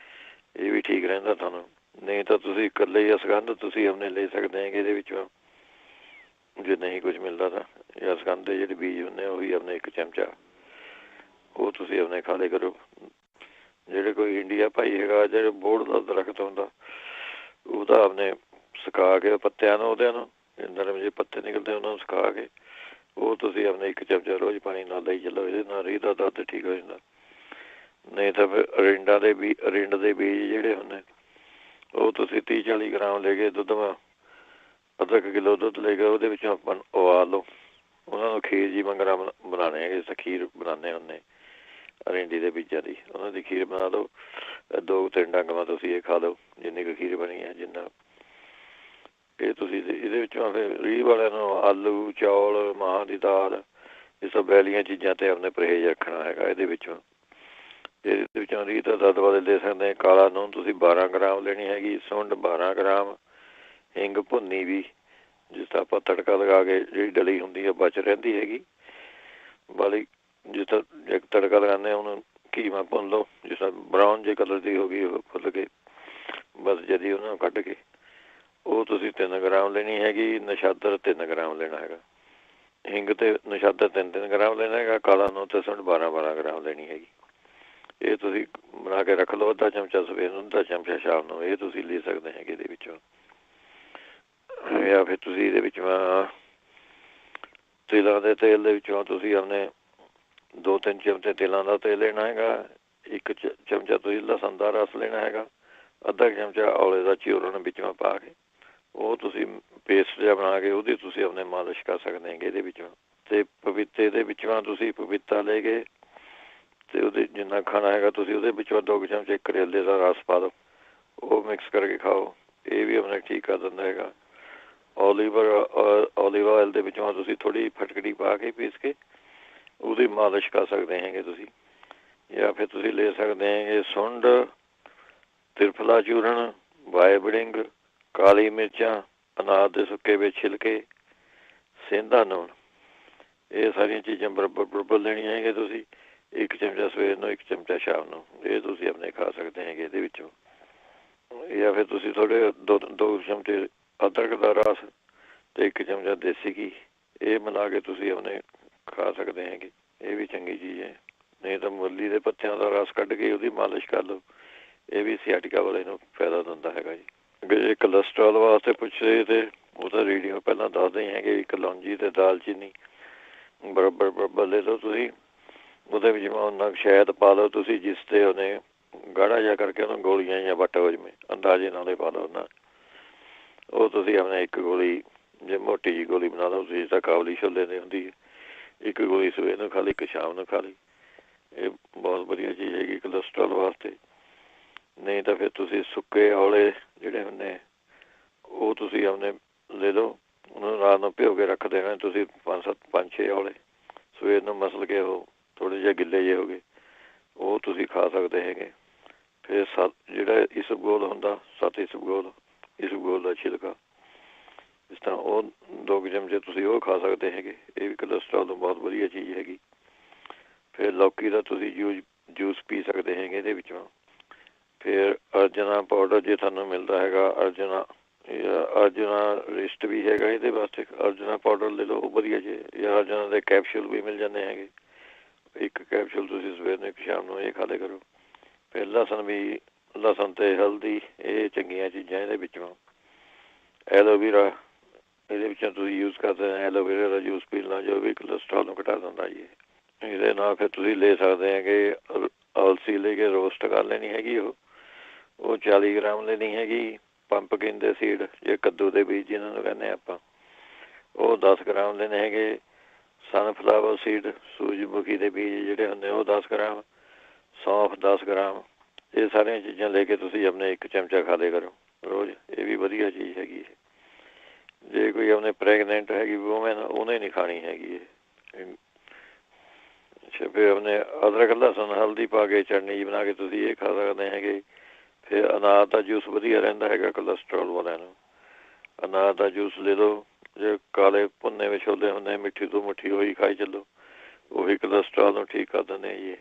ਇਹ ਵੀ ਠੀਕ ਰਹਿੰਦਾ ਤੁਹਾਨੂੰ। ਨਹੀਂ ਤਾਂ ਤੁਸੀਂ ਇਕੱਲੇ ਹੀ ਅਸਗੰਧ ਤੁਸੀਂ ਆਪਣੇ ਲੈ ਸਕਦੇ ਹੈਗੇ ਇਹਦੇ ਵਿੱਚੋਂ, ਜੇ ਨਹੀਂ ਕੁਝ ਮਿਲਦਾ ਤਾਂ। ਜਾਂ ਅਸਗੰਧ ਦੇ ਜਿਹੜੇ ਬੀਜ ਹੁੰਦੇ ਉਹੀ ਆਪਣੇ 1 ਚਮਚਾ, ਉਹ ਤੁਸੀਂ ਆਪਣੇ ਖਾ ਲਿਆ ਕਰੋ। ਜਿਹੜੇ ਕੋਈ ਇੰਡੀਆ ਭਾਈ ਹੈਗਾ ਜਿਹੜੇ ਬੋਹੜ ਦਾ ਦਰਖਤ ਹੁੰਦਾ ਉਹਦਾ ਆਪਣੇ ਸੁਕਾ ਕੇ ਪੱਤਿਆਂ ਨੂੰ, ਉਹਦਿਆਂ ਨੂੰ ਨਰਮ ਜਿਹੇ ਪੱਤੇ ਨਿਕਲਦੇ ਉਹਨਾਂ ਨੂੰ ਸੁਕਾ ਕੇ ਉਹ ਤੁਸੀਂ ਆਪਣੇ 1 ਚਮਚਾ ਰੋਜ਼ ਪਾਣੀ ਨਾਲ ਲਈ ਚੱਲੋ, ਇਹਦੇ ਨਾਲ ਰੀਹ ਦਾ ਦਰਦ ਠੀਕ ਹੋ ਜਾਂਦਾ। ਨਹੀਂ ਤਾਂ ਫਿਰ ਰਿੰਡ ਦੇ ਬੀਜ ਜਿਹੜੇ ਹੁੰਦੇ ਉਹ ਤੁਸੀਂ 30-40 ਗ੍ਰਾਮ ਲੈ ਕੇ ਦੁੱਧ ਅੱਧਾ ਕੁ ਕਿਲੋ ਦੁੱਧ ਲੈ ਕੇ ਉਹਦੇ ਵਿੱਚੋਂ ਆਪਾਂ ਉਬਾਲ ਲਓ, ਉਹਨਾਂ ਨੂੰ ਖੀਰ ਜੀ ਮੰਗਰਾ ਬਣਾਉਣੇ ਹੈਗੇ, ਖੀਰ ਬਣਾਉਂਦੇ ਹੁੰਦੇ ਰਿੰਡੀ ਦੇ ਬੀਜਾਂ ਦੀ, ਉਹਨਾਂ ਦੀ ਖੀਰ ਬਣਾ ਲਓ। 2-3 ਡੰਗਾਂ ਤੁਸੀਂ ਇਹ ਖਾ ਲਓ ਜਿੰਨੀ ਕੁ ਖੀਰ ਬਣੀ ਹੈ ਜਿੰਨਾ। ਇਹ ਤੁਸੀਂ ਇਹਦੇ ਵਿੱਚੋਂ ਫਿਰ ਰੀਹ ਵਾਲਿਆਂ ਨੂੰ ਆਲੂ, ਚੌਲ, ਮਾਂਹ ਦੀ ਦਾਲ, ਇਹ ਸਭ ਵੈਲੀਆਂ ਚੀਜ਼ਾਂ 'ਤੇ ਆਪਣੇ ਪਰਹੇਜ਼ ਰੱਖਣਾ ਹੈਗਾ ਇਹਦੇ ਵਿੱਚੋਂ। ਇਹਦੇ ਵਿੱਚੋਂ ਰੀਹ ਦਾ ਦਰਦ ਵਾਲੇ ਲੈ ਸਕਦੇ। ਕਾਲਾ ਨੂਣ ਤੁਸੀਂ 12 ਗ੍ਰਾਮ ਲੈਣੀ ਹੈਗੀ, ਸੁੰਡ 12 ਗ੍ਰਾਮ, ਹਿੰਗ ਭੁੰਨੀ ਵੀ, ਜਿਸ ਤਰ੍ਹਾਂ ਆਪਾਂ ਤੜਕਾ ਲਗਾ ਕੇ ਜਿਹੜੀ ਡਲੀ ਹੁੰਦੀ ਹੈ ਬਚ ਰਹਿੰਦੀ ਹੈਗੀ ਵਾਲੀ, ਜਿਸ ਤਰ੍ਹਾਂ ਇੱਕ ਤੜਕਾ ਲਗਾਉਂਦੇ ਉਹਨੂੰ ਘੀਮਾ ਭੁੰਨ ਲਓ, ਜਿਸ ਤਰ੍ਹਾਂ ਬਰਾਊਨ ਜਿਹੇ ਕਲਰ ਦੀ ਹੋ ਗਈ ਉਹ ਫੁੱਲ ਕੇ ਬਸ ਜਦੀ ਉਹਨਾਂ ਨੂੰ ਕੱਢ ਕੇ ਉਹ ਤੁਸੀਂ 3 ਗ੍ਰਾਮ ਲੈਣੀ ਹੈਗੀ। ਨਸ਼ਾਦਰ 3 ਗ੍ਰਾਮ ਲੈਣਾ ਹੈਗਾ, ਹਿੰਗ ਅਤੇ ਨਸ਼ਾਦਰ 3-3 ਗ੍ਰਾਮ ਲੈਣਾ ਹੈਗਾ, ਕਾਲਾ ਨੂਣ ਅਤੇ ਸੁੰਡ 12-12 ਗ੍ਰਾਮ ਲੈਣੀ ਹੈਗੀ। ਇਹ ਤੁਸੀਂ ਬਣਾ ਕੇ ਰੱਖ ਲਓ, ਅੱਧਾ ਚਮਚਾ ਸਵੇਰ ਨੂੰ, ਅੱਧਾ ਚਮਚਾ ਸ਼ਾਮ ਨੂੰ, ਇਹ ਤੁਸੀਂ ਲੈ ਸਕਦੇ ਹੈਗੇ ਇਹਦੇ ਵਿੱਚੋਂ। ਜਾਂ ਫਿਰ ਤੁਸੀਂ ਇਹਦੇ ਵਿੱਚੋਂ ਤਿਲਾਂ ਦੇ ਤੇਲ ਦੇ ਵਿੱਚੋਂ ਤੁਸੀਂ ਆਪਣੇ 2-3 ਚਮਚੇ ਤਿਲਾਂ ਦਾ ਤੇਲ ਲੈਣਾ ਹੈਗਾ, 1 ਚਮਚਾ ਤੁਸੀਂ ਲਸਣ ਦਾ ਰਸ ਲੈਣਾ ਹੈਗਾ, ਅੱਧਾ ਚਮਚਾ ਔਲੇ ਦਾ ਚੂਰਨ ਵਿੱਚੋਂ ਪਾ ਕੇ ਉਹ ਤੁਸੀਂ ਪੇਸਟ ਜਿਹਾ ਬਣਾ ਕੇ ਉਹਦੀ ਤੁਸੀਂ ਆਪਣੇ ਮਾਲਿਸ਼ ਕਰ ਸਕਦੇ ਹੈਗੇ ਇਹਦੇ ਵਿੱਚੋਂ। ਅਤੇ ਪਪੀਤੇ ਦੇ ਵਿੱਚੋਂ ਤੁਸੀਂ ਪਪੀਤਾ ਲੈ ਕੇ ਅਤੇ ਉਹਦੇ ਜਿੰਨਾ ਖਾਣਾ ਹੈਗਾ ਤੁਸੀਂ ਉਹਦੇ ਵਿੱਚੋਂ 2 ਚਮਚੇ ਕਰੇਲੇ ਦਾ ਰਸ ਪਾ ਦਿਓ, ਉਹ ਮਿਕਸ ਕਰਕੇ ਖਾਓ, ਇਹ ਵੀ ਆਪਣੇ ਠੀਕ ਕਰ ਦਿੰਦਾ ਹੈਗਾ। ਓਲੀਵ ਆਇਲ ਦੇ ਵਿੱਚੋਂ ਤੁਸੀਂ ਥੋੜ੍ਹੀ ਫਟਕੜੀ ਪਾ ਕੇ ਪੀਸ ਕੇ ਉਹਦੀ ਮਾਲਿਸ਼ ਕਰ ਸਕਦੇ ਹੈਗੇ ਤੁਸੀਂ। ਜਾਂ ਫਿਰ ਤੁਸੀਂ ਲੈ ਸਕਦੇ ਹੈਗੇ ਸੁੰਡ, ਤਿਰਫਲਾ ਚੂਰਨ, ਵਾਈਬੜਿੰਗ, ਕਾਲੀ ਮਿਰਚਾਂ, ਅਨਾਰ ਦੇ ਸੁੱਕੇ ਵਿੱਚ ਛਿਲਕੇ, ਸੇਂਦਾ ਨੂਣ, ਇਹ ਸਾਰੀਆਂ ਚੀਜ਼ਾਂ ਬਰਾਬਰ ਲੈਣੀਆਂ ਹੈਗੇ ਤੁਸੀਂ। 1 ਚਮਚਾ ਸਵੇਰ ਨੂੰ, 1 ਚਮਚਾ ਸ਼ਾਮ ਨੂੰ, ਇਹ ਤੁਸੀਂ ਆਪਣੇ ਖਾ ਸਕਦੇ ਹੈਗੇ ਇਹਦੇ ਵਿੱਚੋਂ। ਜਾਂ ਫਿਰ ਤੁਸੀਂ ਥੋੜ੍ਹੇ 2 ਚਮਚੇ ਅਦਰਕ ਦਾ ਰਸ ਅਤੇ 1 ਚਮਚਾ ਦੇਸੀ ਘੀ, ਇਹ ਮਿਲਾ ਕੇ ਤੁਸੀਂ ਆਪਣੇ ਖਾ ਸਕਦੇ ਹੈਗੇ, ਇਹ ਵੀ ਚੰਗੀ ਚੀਜ਼ ਹੈ। ਨਹੀਂ ਤਾਂ ਮੂਲੀ ਦੇ ਪੱਤਿਆਂ ਦਾ ਰਸ ਕੱਢ ਕੇ ਉਹਦੀ ਮਾਲਿਸ਼ ਕਰ ਲਓ, ਇਹ ਵੀ ਸਿਆਟਿਕਾ ਵਾਲੇ ਨੂੰ ਫਾਇਦਾ ਦਿੰਦਾ ਹੈਗਾ ਜੀ। ਜੇ ਕੋਲੈਸਟਰੋਲ ਵਾਸਤੇ ਪੁੱਛੇ ਤਾਂ ਉਹਦਾ ਰੀਡਿੰਗ ਪਹਿਲਾਂ ਦੱਸਦੇ ਹੈਗੇ। ਕਲੌਂਜੀ ਅਤੇ ਦਾਲਚੀਨੀ ਬਰਾਬਰ ਲੈ ਲਓ ਤੁਸੀਂ। ਉਹਦੇ ਵਿੱਚ ਉਹਨਾਂ ਸ਼ਹਿਦ ਪਾ ਲਓ ਤੁਸੀਂ, ਜਿਸ 'ਤੇ ਉਹਨੇ ਗਾੜਾ ਜਿਹਾ ਕਰਕੇ ਉਹਨੂੰ ਗੋਲੀਆਂ ਜਾਂ ਵੱਟ ਹੋ ਜਾਵੇ, ਅੰਦਾਜ਼ੇ ਨਾਲ ਹੀ ਪਾ ਲਓ ਉਹਨਾਂ। ਉਹ ਤੁਸੀਂ ਆਪਣੇ 1 ਗੋਲੀ, ਜੇ ਮੋਟੀ ਜਿਹੀ ਗੋਲੀ ਬਣਾ ਲਓ ਤੁਸੀਂ, ਤਾਂ ਕਾਬਲੀ ਛੋਲੇ ਦੀ ਹੁੰਦੀ ਹੈ, 1 ਗੋਲੀ ਸਵੇਰ ਨੂੰ ਖਾ ਲਈ, 1 ਸ਼ਾਮ ਨੂੰ ਖਾ ਲਈ। ਇਹ ਬਹੁਤ ਵਧੀਆ ਚੀਜ਼ ਹੈਗੀ ਕੋਲੈਸਟਰੋਲ ਵਾਸਤੇ। ਨਹੀਂ ਤਾਂ ਫਿਰ ਤੁਸੀਂ ਸੁੱਕੇ ਔਲੇ ਜਿਹੜੇ ਹੁੰਦੇ ਉਹ ਤੁਸੀਂ ਆਪਣੇ ਲੈ ਲਓ, ਉਹਨੂੰ ਰਾਤ ਨੂੰ ਭਿਓ ਕੇ ਰੱਖ ਦੇਣਾ ਤੁਸੀਂ। 5-6 ਔਲੇ ਸਵੇਰ ਨੂੰ ਮਸਲ ਕੇ ਉਹ ਥੋੜ੍ਹੇ ਜਿਹੇ ਗਿੱਲੇ ਜਿਹੇ ਹੋ ਗਏ, ਉਹ ਤੁਸੀਂ ਖਾ ਸਕਦੇ ਹੈਗੇ। ਫਿਰ ਜਿਹੜਾ ਇਸਬਗੋਲ ਹੁੰਦਾ, 7 ਇਸਬਗੋਲ ਦਾ ਛਿਲਕਾ, ਇਸ ਤਰ੍ਹਾਂ ਉਹ 2 ਚਮਚੇ ਤੁਸੀਂ ਉਹ ਖਾ ਸਕਦੇ ਹੈਗੇ, ਇਹ ਵੀ ਕੋਲੈਸਟਰੋਲ ਤੋਂ ਬਹੁਤ ਵਧੀਆ ਚੀਜ਼ ਹੈਗੀ। ਫਿਰ ਲੌਕੀ ਦਾ ਤੁਸੀਂ ਜੂਸ ਪੀ ਸਕਦੇ ਹੈਗੇ ਇਹਦੇ ਵਿੱਚੋਂ। ਫਿਰ ਅਰਜਨਾ ਪਾਊਡਰ ਜੇ ਤੁਹਾਨੂੰ ਮਿਲਦਾ ਹੈਗਾ, ਅਰਜਨਾ ਰਿਸਟ ਵੀ ਹੈਗਾ ਇਹਦੇ ਵਾਸਤੇ, ਅਰਜਨਾ ਪਾਊਡਰ ਲੈ ਲਓ, ਉਹ ਵਧੀਆ ਜੇ। ਜਾਂ ਅਰਜਨਾ ਦੇ ਕੈਪਸੂਲ ਵੀ ਮਿਲ ਜਾਂਦੇ ਹੈਗੇ, 1 ਕੈਪਸੂਲ ਤੁਸੀਂ ਸਵੇਰ ਨੂੰ, 1 ਸ਼ਾਮ ਨੂੰ, ਇਹ ਖਾ ਲਿਆ ਕਰੋ। ਫਿਰ ਲਸਣ ਅਤੇ ਹਲਦੀ, ਇਹ ਚੰਗੀਆਂ ਚੀਜ਼ਾਂ ਇਹਦੇ ਵਿੱਚੋਂ। ਐਲੋਵੀਰਾ ਇਹਦੇ ਵਿੱਚੋਂ ਤੁਸੀਂ ਯੂਜ਼ ਕਰਦੇ ਹੋ, ਐਲੋਵੇਰਾ ਦਾ ਜੂਸ ਪੀ ਲੈਣਾ, ਜੋ ਵੀ ਕੋਲੈਸਟਰੋਲ ਨੂੰ ਘਟਾ ਦਿੰਦਾ ਜੀ। ਇਹਦੇ ਨਾਲ ਫਿਰ ਤੁਸੀਂ ਲੈ ਸਕਦੇ ਹੈਗੇ ਅਲਸੀ, ਲੈ ਕੇ ਰੋਸਟ ਕਰ ਲੈਣੀ ਹੈਗੀ, ਉਹ 40 ਗ੍ਰਾਮ ਲੈਣੀ ਹੈਗੀ। ਪੰਪਕਿਨ ਦੇ ਸੀਡ, ਜੇ ਕੱਦੂ ਦੇ ਬੀਜ ਜਿਹਨਾਂ ਨੂੰ ਕਹਿੰਦੇ ਆਪਾਂ, ਉਹ 10 ਗ੍ਰਾਮ ਲੈਣੇ ਹੈਗੇ। ਸਨਫਲਾਵਰ ਸੀਡ, ਸੂਰਜਮੁਖੀ ਦੇ ਬੀਜ ਜਿਹੜੇ ਹੁੰਦੇ ਉਹ 10 ਗ੍ਰਾਮ, ਸੌਂਫ 10 ਗ੍ਰਾਮ, ਇਹ ਸਾਰੀਆਂ ਚੀਜ਼ਾਂ ਲੈ ਕੇ ਤੁਸੀਂ ਆਪਣੇ 1 ਚਮਚਾ ਖਾ ਲਿਆ ਕਰੋ ਰੋਜ਼, ਇਹ ਵੀ ਵਧੀਆ ਚੀਜ਼ ਹੈਗੀ। ਜੇ ਕੋਈ ਆਪਣੇ ਪ੍ਰੈਗਨੈਂਟ ਹੈਗੀ ਵੂਮੈਨ, ਉਹਨੇ ਨਹੀਂ ਖਾਣੀ ਹੈਗੀ ਇਹ। ਅੱਛਾ, ਫਿਰ ਆਪਣੇ ਅਦਰਕ, ਲਸਣ, ਹਲਦੀ ਪਾ ਕੇ ਚਟਨੀ ਜੀ ਬਣਾ ਕੇ ਤੁਸੀਂ ਇਹ ਖਾ ਸਕਦੇ ਹੈਗੇ। ਫਿਰ ਅਨਾਰ ਦਾ ਜੂਸ ਵਧੀਆ ਰਹਿੰਦਾ ਹੈਗਾ ਕੋਲੈਸਟਰੋਲ ਵਾਲਿਆਂ ਨੂੰ, ਅਨਾਰ ਦਾ ਜੂਸ ਲੈ ਲਓ। ਜੇ ਕਾਲੇ ਭੁੰਨੇ ਵਿੱਚ ਛੋਲੇ ਹੁੰਦੇ, ਮਿੱਠੀ ਤੋਂ ਮਿੱਠੀ ਉਹੀ ਖਾਈ ਚੱਲੋ, ਉਹੀ ਕੋਲੈਸਟਰੋਲ ਨੂੰ ਠੀਕ ਕਰ ਦਿੰਦੇ ਜੀ।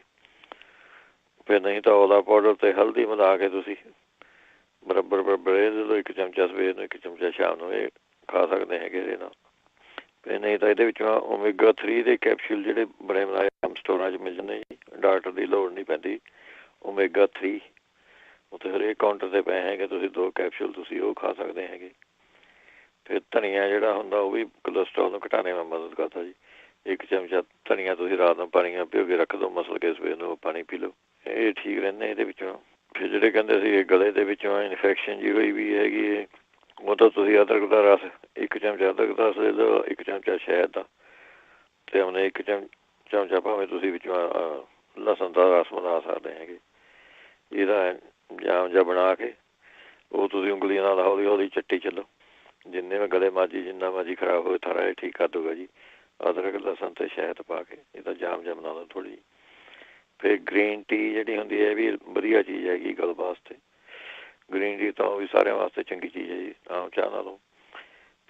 ਫਿਰ ਨਹੀਂ ਤਾਂ ਔਲਾ ਪਾਊਡਰ ਅਤੇ ਹਲਦੀ ਮਿਲਾ ਕੇ ਤੁਸੀਂ ਬਰਾਬਰ ਇਹ ਲੈ ਲਓ, 1 ਚਮਚਾ ਸਵੇਰ ਨੂੰ, 1 ਚਮਚਾ ਸ਼ਾਮ ਨੂੰ, ਇਹ ਖਾ ਸਕਦੇ ਹੈਗੇ ਇਹਦੇ ਨਾਲ। ਫਿਰ ਨਹੀਂ ਤਾਂ ਇਹਦੇ ਵਿੱਚੋਂ ਓਮੇਗਾ 3 ਦੇ ਕੈਪਸੂਲ ਜਿਹੜੇ ਬਣੇ ਬਣਾਏ ਸਟੋਰਾਂ 'ਚ ਮਿਲ ਜਾਂਦੇ ਜੀ, ਡਾਕਟਰ ਦੀ ਲੋੜ ਨਹੀਂ ਪੈਂਦੀ। ਓਮੇਗਾ 3 ਉੱਥੇ ਹਰੇਕ ਕਾਊਂਟਰ 'ਤੇ ਪਏ ਹੈਗੇ, ਤੁਸੀਂ 2 ਕੈਪਸੂਲ ਤੁਸੀਂ ਉਹ ਖਾ ਸਕਦੇ ਹੈਗੇ। ਫਿਰ ਧਨੀਆ ਜਿਹੜਾ ਹੁੰਦਾ, ਉਹ ਵੀ ਕੋਲੈਸਟਰੋਲ ਨੂੰ ਘਟਾਉਣੇ ਵਿੱਚ ਮਦਦ ਕਰਦਾ ਜੀ। 1 ਚਮਚਾ ਧਨੀਆ ਤੁਸੀਂ ਰਾਤ ਨੂੰ ਪਾਣੀ ਨਾਲ ਭਿਓ ਕੇ ਰੱਖ ਦਿਓ, ਮਸਲ ਕੇ ਸਵੇਰ ਨੂੰ ਉਹ ਪਾਣੀ ਪੀ ਲਓ, ਇਹ ਠੀਕ ਰਹਿੰਦੇ ਇਹਦੇ ਵਿੱਚੋਂ। ਫਿਰ ਜਿਹੜੇ ਕਹਿੰਦੇ ਸੀ ਇਹ ਗਲੇ ਦੇ ਵਿੱਚੋਂ ਇਨਫੈਕਸ਼ਨ ਜੀ ਹੋਈ ਵੀ ਹੈਗੀ ਹੈ, ਉਹ ਤਾਂ ਤੁਸੀਂ ਅਦਰਕ ਦਾ ਰਸ, 1 ਚਮਚਾ ਅਦਰਕ ਦਾ ਰਸ ਲੈ ਲਓ, 1 ਚਮਚਾ ਸ਼ਹਿਦ ਦਾ, ਅਤੇ ਆਪਣੇ 1 ਚਮਚਾ ਭਾਵੇਂ ਤੁਸੀਂ ਵਿੱਚੋਂ ਲਸਣ ਦਾ ਰਸ ਬਣਾ ਸਕਦੇ ਹੈਗੇ। ਇਹਦਾ ਜਾਮ ਜਿਹਾ ਬਣਾ ਕੇ ਉਹ ਤੁਸੀਂ ਉਂਗਲੀਆਂ ਨਾਲ ਹੌਲੀ ਹੌਲੀ ਚੱਟੀ ਚੱਲੋ, ਜਿੰਨੇ ਗਲੇ ਜਿੰਨਾ ਮਰਜ਼ੀ ਖਰਾਬ ਹੋਵੇ, ਸਾਰਾ ਇਹ ਠੀਕ ਕਰ ਦੂਗਾ ਜੀ। ਅਦਰਕ, ਲਸਣ ਅਤੇ ਸ਼ਹਿਦ ਪਾ ਕੇ ਇਹਦਾ ਜਾਮ ਜਿਹਾ ਬਣਾ ਲਓ ਥੋੜ੍ਹੀ ਜਿਹੀ। ਫਿਰ ਗ੍ਰੀਨ ਟੀ ਜਿਹੜੀ ਹੁੰਦੀ ਹੈ, ਇਹ ਵੀ ਵਧੀਆ ਚੀਜ਼ ਹੈਗੀ ਗਲ ਵਾਸਤੇ। ਗ੍ਰੀਨ ਟੀ ਤਾਂ ਉਹ ਵੀ ਸਾਰਿਆਂ ਵਾਸਤੇ ਚੰਗੀ ਚੀਜ਼ ਹੈ ਜੀ, ਆਮ ਚਾਹ ਨਾਲੋਂ।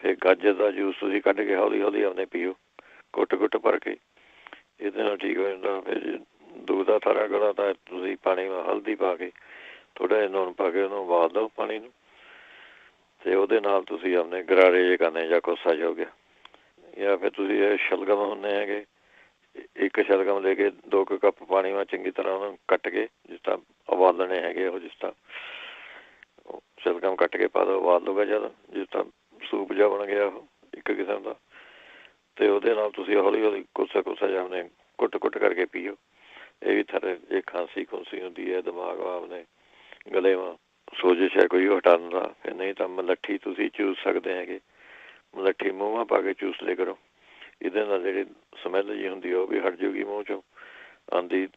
ਫਿਰ ਗਾਜਰ ਦਾ ਜੂਸ ਤੁਸੀਂ ਕੱਢ ਕੇ ਹੌਲੀ ਹੌਲੀ ਆਪਣੇ ਪੀਓ, ਘੁੱਟ ਭਰ ਕੇ, ਇਹਦੇ ਨਾਲ ਠੀਕ ਹੋ ਜਾਂਦਾ। ਫਿਰ ਦੁੱਧ ਦਾ ਸਾਰਾ ਗਲਾ ਤਾਂ ਤੁਸੀਂ ਪਾਣੀ ਹਲਦੀ ਪਾ ਕੇ, ਥੋੜ੍ਹਾ ਜਿਹਾ ਲੂਣ ਪਾ ਕੇ ਉਹਨੂੰ ਉਬਾਲ ਦਿਓ ਪਾਣੀ ਨੂੰ, ਅਤੇ ਉਹਦੇ ਨਾਲ ਤੁਸੀਂ ਆਪਣੇ ਗਰਾਰੇ ਜਿਹੇ ਕਰਨੇ ਜਾਂ ਕੋਸਾ ਜਿਹਾ ਹੋ ਗਿਆ। ਜਾਂ ਫਿਰ ਤੁਸੀਂ ਇਹ ਸ਼ਲਗਮ ਹੁੰਦੇ ਹੈਗੇ, 1 ਸ਼ਲਗਮ ਲੈ ਕੇ 2 ਕੱਪ ਪਾਣੀ ਵਿੱਚ ਚੰਗੀ ਤਰ੍ਹਾਂ ਉਹਨੂੰ ਕੱਟ ਕੇ, ਜਿਸ ਤਰ੍ਹਾਂ ਉਬਾਲਣੇ ਹੈਗੇ ਉਹ, ਜਿਸ ਤਰ੍ਹਾਂ ਸ਼ਲਗਮ ਕੱਟ ਕੇ ਪਾ ਦਿਓ, ਉਬਾਲ ਲਊਗਾ ਜਦ, ਜਿਸ ਤਰ੍ਹਾਂ ਸੂਪ ਜਿਹਾ ਬਣ ਗਿਆ ਉਹ 1 ਕਿਸਮ ਦਾ, ਅਤੇ ਉਹਦੇ ਨਾਲ ਤੁਸੀਂ ਹੌਲੀ ਹੌਲੀ ਕੋਸਾ ਜਿਹਾ ਆਪਣੇ ਘੁੱਟ ਕਰਕੇ ਪੀਓ। ਇਹ ਵੀ ਥੋੜ੍ਹੇ ਜੇ ਖਾਂਸੀ ਖੁੰਸੀ ਹੁੰਦੀ ਹੈ, ਦਿਮਾਗ ਆਪਣੇ ਗਲੇ ਸੋਜਿਸ਼ ਹੈ ਕੋਈ, ਉਹ ਹਟਾ ਦਿੰਦਾ। ਫਿਰ ਨਹੀਂ ਤਾਂ ਮਲੱਠੀ ਤੁਸੀਂ ਚੂਸ ਸਕਦੇ ਹੈਗੇ, ਮਲੱਠੀ ਮੂੰਹਾਂ ਪਾ ਕੇ ਚੂਸ ਲਿਆ ਕਰੋ, ਇਹਦੇ ਨਾਲ ਜਿਹੜੀ ਸਮੈਲ ਜਿਹੀ ਹੁੰਦੀ ਉਹ ਵੀ ਹਟ ਜੂਗੀ ਮੂੰਹ 'ਚੋਂ ਆਉਂਦੀ,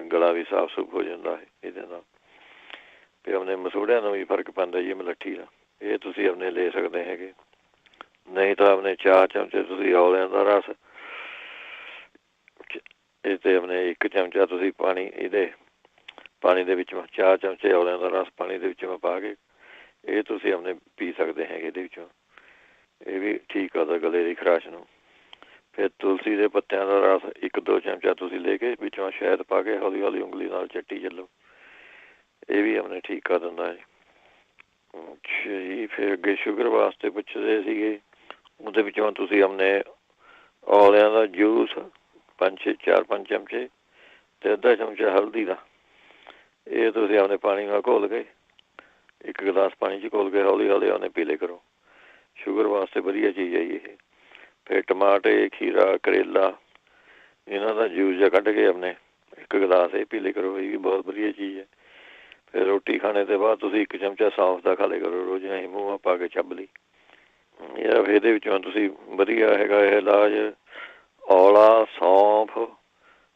ਗਲਾ ਵੀ ਸਾਫ਼ ਸੁਫ ਹੋ ਜਾਂਦਾ ਹੈ ਇਹਦੇ ਨਾਲ। ਫਿਰ ਆਪਣੇ ਮਸੂੜਿਆਂ ਨੂੰ ਵੀ ਫਰਕ ਪੈਂਦਾ ਜੀ ਮਲੱਠੀ ਦਾ, ਇਹ ਤੁਸੀਂ ਆਪਣੇ ਲੈ ਸਕਦੇ ਹੈਗੇ। ਨਹੀਂ ਤਾਂ ਆਪਣੇ 4 ਚਮਚੇ ਤੁਸੀਂ ਔਲਿਆਂ ਦਾ ਰਸ, ਇਹ 'ਤੇ ਆਪਣੇ 1 ਚਮਚਾ ਤੁਸੀਂ ਪਾਣੀ ਦੇ ਵਿੱਚ 4 ਚਮਚੇ ਔਲਿਆਂ ਦਾ ਰਸ ਪਾਣੀ ਦੇ ਵਿੱਚ ਪਾ ਕੇ ਇਹ ਤੁਸੀਂ ਆਪਣੇ ਪੀ ਸਕਦੇ ਹੈਗੇ ਇਹਦੇ ਵਿੱਚੋਂ। ਇਹ ਵੀ ਠੀਕ ਕਰਦਾ ਗਲੇ ਦੀ ਖਰਾਸ਼ ਨੂੰ। ਫਿਰ ਤੁਲਸੀ ਦੇ ਪੱਤਿਆਂ ਦਾ ਰਸ 1-2 ਚਮਚਾ ਤੁਸੀਂ ਲੈ ਕੇ ਵਿੱਚੋਂ ਸ਼ਹਿਦ ਪਾ ਕੇ ਹੌਲੀ ਹੌਲੀ ਉਂਗਲੀ ਨਾਲ ਚੱਟੀ ਚੱਲੋ, ਇਹ ਵੀ ਆਪਣੇ ਠੀਕ ਕਰ ਦਿੰਦਾ ਹੈ। ਅੱਛਾ ਜੀ, ਫਿਰ ਅੱਗੇ ਸ਼ੂਗਰ ਵਾਸਤੇ ਪੁੱਛਦੇ ਸੀਗੇ, ਉਹਦੇ ਵਿੱਚੋਂ ਤੁਸੀਂ ਆਪਣੇ ਔਲਿਆਂ ਦਾ ਜੂਸ 4-5 ਚਮਚੇ ਅਤੇ ਅੱਧਾ ਚਮਚਾ ਹਲਦੀ ਦਾ, ਇਹ ਤੁਸੀਂ ਆਪਣੇ ਪਾਣੀ ਨਾਲ ਘੋਲ ਕੇ 1 ਗਲਾਸ ਪਾਣੀ 'ਚ ਘੋਲ ਕੇ ਹੌਲੀ ਹੌਲੀ ਉਹਨੇ ਪੀ ਲਿਆ ਕਰੋ। ਸ਼ੂਗਰ ਵਾਸਤੇ ਵਧੀਆ ਚੀਜ਼ ਹੈ ਜੀ ਇਹ। ਫਿਰ ਟਮਾਟਰ, ਖੀਰਾ, ਕਰੇਲਾ, ਇਹਨਾਂ ਦਾ ਜੂਸ ਜਿਹਾ ਕੱਢ ਕੇ ਆਪਣੇ 1 ਗਲਾਸ ਇਹ ਪੀ ਲਿਆ ਕਰੋ, ਇਹ ਵੀ ਬਹੁਤ ਵਧੀਆ ਚੀਜ਼ ਹੈ। ਫਿਰ ਰੋਟੀ ਖਾਣੇ ਤੋਂ ਬਾਅਦ ਤੁਸੀਂ 1 ਚਮਚਾ ਸੌਂਫ ਦਾ ਖਾ ਲਿਆ ਕਰੋ ਰੋਜ਼, ਅਸੀਂ ਮੂੰਹ ਪਾ ਕੇ ਚੱਬ ਲਈ। ਇਹਦੇ ਵਿੱਚੋਂ ਤੁਸੀਂ ਵਧੀਆ ਹੈਗਾ ਇਹ ਇਲਾਜ ਔਲਾ, ਸੌਂਫ,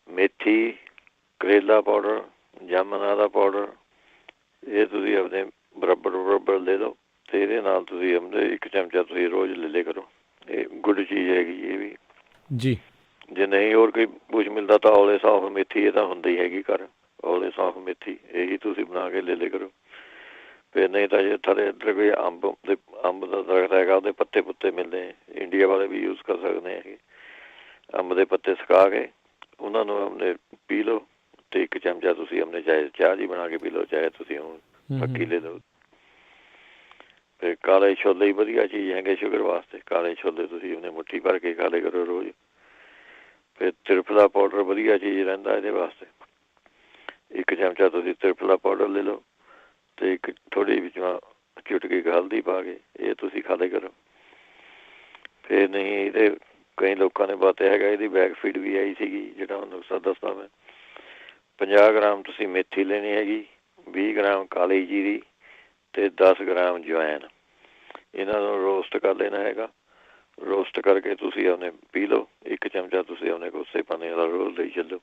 ਮੇਥੀ, ਕਰੇਲਾ ਪਾਊਡਰ, ਜਾਮਨਾਂ ਦਾ ਪਾਊਡਰ, ਇਹ ਤੁਸੀਂ ਆਪਣੇ ਬਰਾਬਰ ਲੈ ਲਓ ਅਤੇ ਇਹਦੇ ਨਾਲ ਤੁਸੀਂ ਆਪਣੇ 1 ਚਮਚਾ ਤੁਸੀਂ ਰੋਜ਼ ਲੈ ਲਿਆ ਕਰੋ। ਇਹ ਗੁੱਡ ਚੀਜ਼ ਹੈਗੀ ਇਹ ਵੀ ਜੀ। ਜੇ ਨਹੀਂ ਹੋਰ ਕੋਈ ਕੁਛ ਮਿਲਦਾ ਤਾਂ ਔਲੇ, ਸੌਂਫ, ਮੇਥੀ ਇਹ ਤਾਂ ਹੁੰਦੀ ਹੈਗੀ ਘਰ। ਔਲੇ, ਸੌਂਫ, ਮੇਥੀ ਇਹੀ ਤੁਸੀਂ ਬਣਾ ਕੇ ਲੈ ਲਿਆ ਕਰੋ। ਫਿਰ ਨਹੀਂ ਤਾਂ ਜੇ ਥੱਲੇ ਇੱਧਰ ਕੋਈ ਅੰਬ ਦਾ ਦਰਖਤ ਹੈਗਾ, ਉਹਦੇ ਪੱਤੇ ਪੁੱਤੇ ਮਿਲਦੇ, ਇੰਡੀਆ ਵਾਲੇ ਵੀ ਯੂਜ਼ ਕਰ ਸਕਦੇ ਹੈਗੇ। ਅੰਬ ਦੇ ਪੱਤੇ ਸੁਕਾ ਕੇ ਉਹਨਾਂ ਨੂੰ ਆਪਣੇ ਪੀ ਲਓ ਅਤੇ 1 ਚਮਚਾ ਤੁਸੀਂ ਆਪਣੇ ਚਾਹੇ ਚਾਹ ਜੀ ਬਣਾ ਕੇ ਪੀ ਲਓ, ਚਾਹੇ ਤੁਸੀਂ ਹੁਣ ਫੱਕੀ ਲੈ ਲਓ। ਫਿਰ ਕਾਲੇ ਛੋਲੇ ਹੀ ਵਧੀਆ ਚੀਜ਼ ਹੈਗੇ ਸ਼ੂਗਰ ਵਾਸਤੇ। ਕਾਲੇ ਛੋਲੇ ਤੁਸੀਂ ਆਪਣੇ ਮੁੱਠੀ ਭਰ ਕੇ ਖਾ ਲਿਆ ਕਰੋ ਰੋਜ਼। ਫਿਰ ਤ੍ਰਿਫਲਾ ਪਾਊਡਰ ਵਧੀਆ ਚੀਜ਼ ਰਹਿੰਦਾ ਇਹਦੇ ਵਾਸਤੇ। 1 ਚਮਚਾ ਤੁਸੀਂ ਤ੍ਰਿਫਲਾ ਪਾਊਡਰ ਲੈ ਲਓ ਅਤੇ ਥੋੜ੍ਹੀ ਵਿੱਚੋਂ ਚੁਟਕੀ ਹਲਦੀ ਪਾ ਕੇ ਇਹ ਤੁਸੀਂ ਖਾ ਲਿਆ ਕਰੋ। ਫਿਰ ਨਹੀਂ ਇਹਦੇ ਕਈ ਲੋਕਾਂ ਨੇ ਵਰਤਿਆ ਹੈਗਾ, ਇਹਦੀ ਬੈਕਫੀਡ ਵੀ ਆਈ ਸੀਗੀ, ਜਿਹੜਾ ਹੁਣ ਨੁਸਖਾ ਦੱਸਦਾ ਮੈਂ। 50 ਗ੍ਰਾਮ ਤੁਸੀਂ ਮੇਥੀ ਲੈਣੀ ਹੈਗੀ, 20 ਗ੍ਰਾਮ ਕਾਲੀ ਜੀਰੀ ਅਤੇ 10 ਗ੍ਰਾਮ ਅਜਵਾਇਣ। ਇਹਨਾਂ ਨੂੰ ਰੋਸਟ ਕਰ ਲੈਣਾ ਹੈਗਾ। ਰੋਸਟ ਕਰਕੇ ਤੁਸੀਂ ਉਹਨੇ ਪੀ ਲਓ। 1 ਚਮਚਾ ਤੁਸੀਂ ਉਹਨੇ ਕੋਸੇ ਪਾਣੀ ਵਾਲਾ ਰੋਜ਼ ਲਈ ਚੱਲੋ।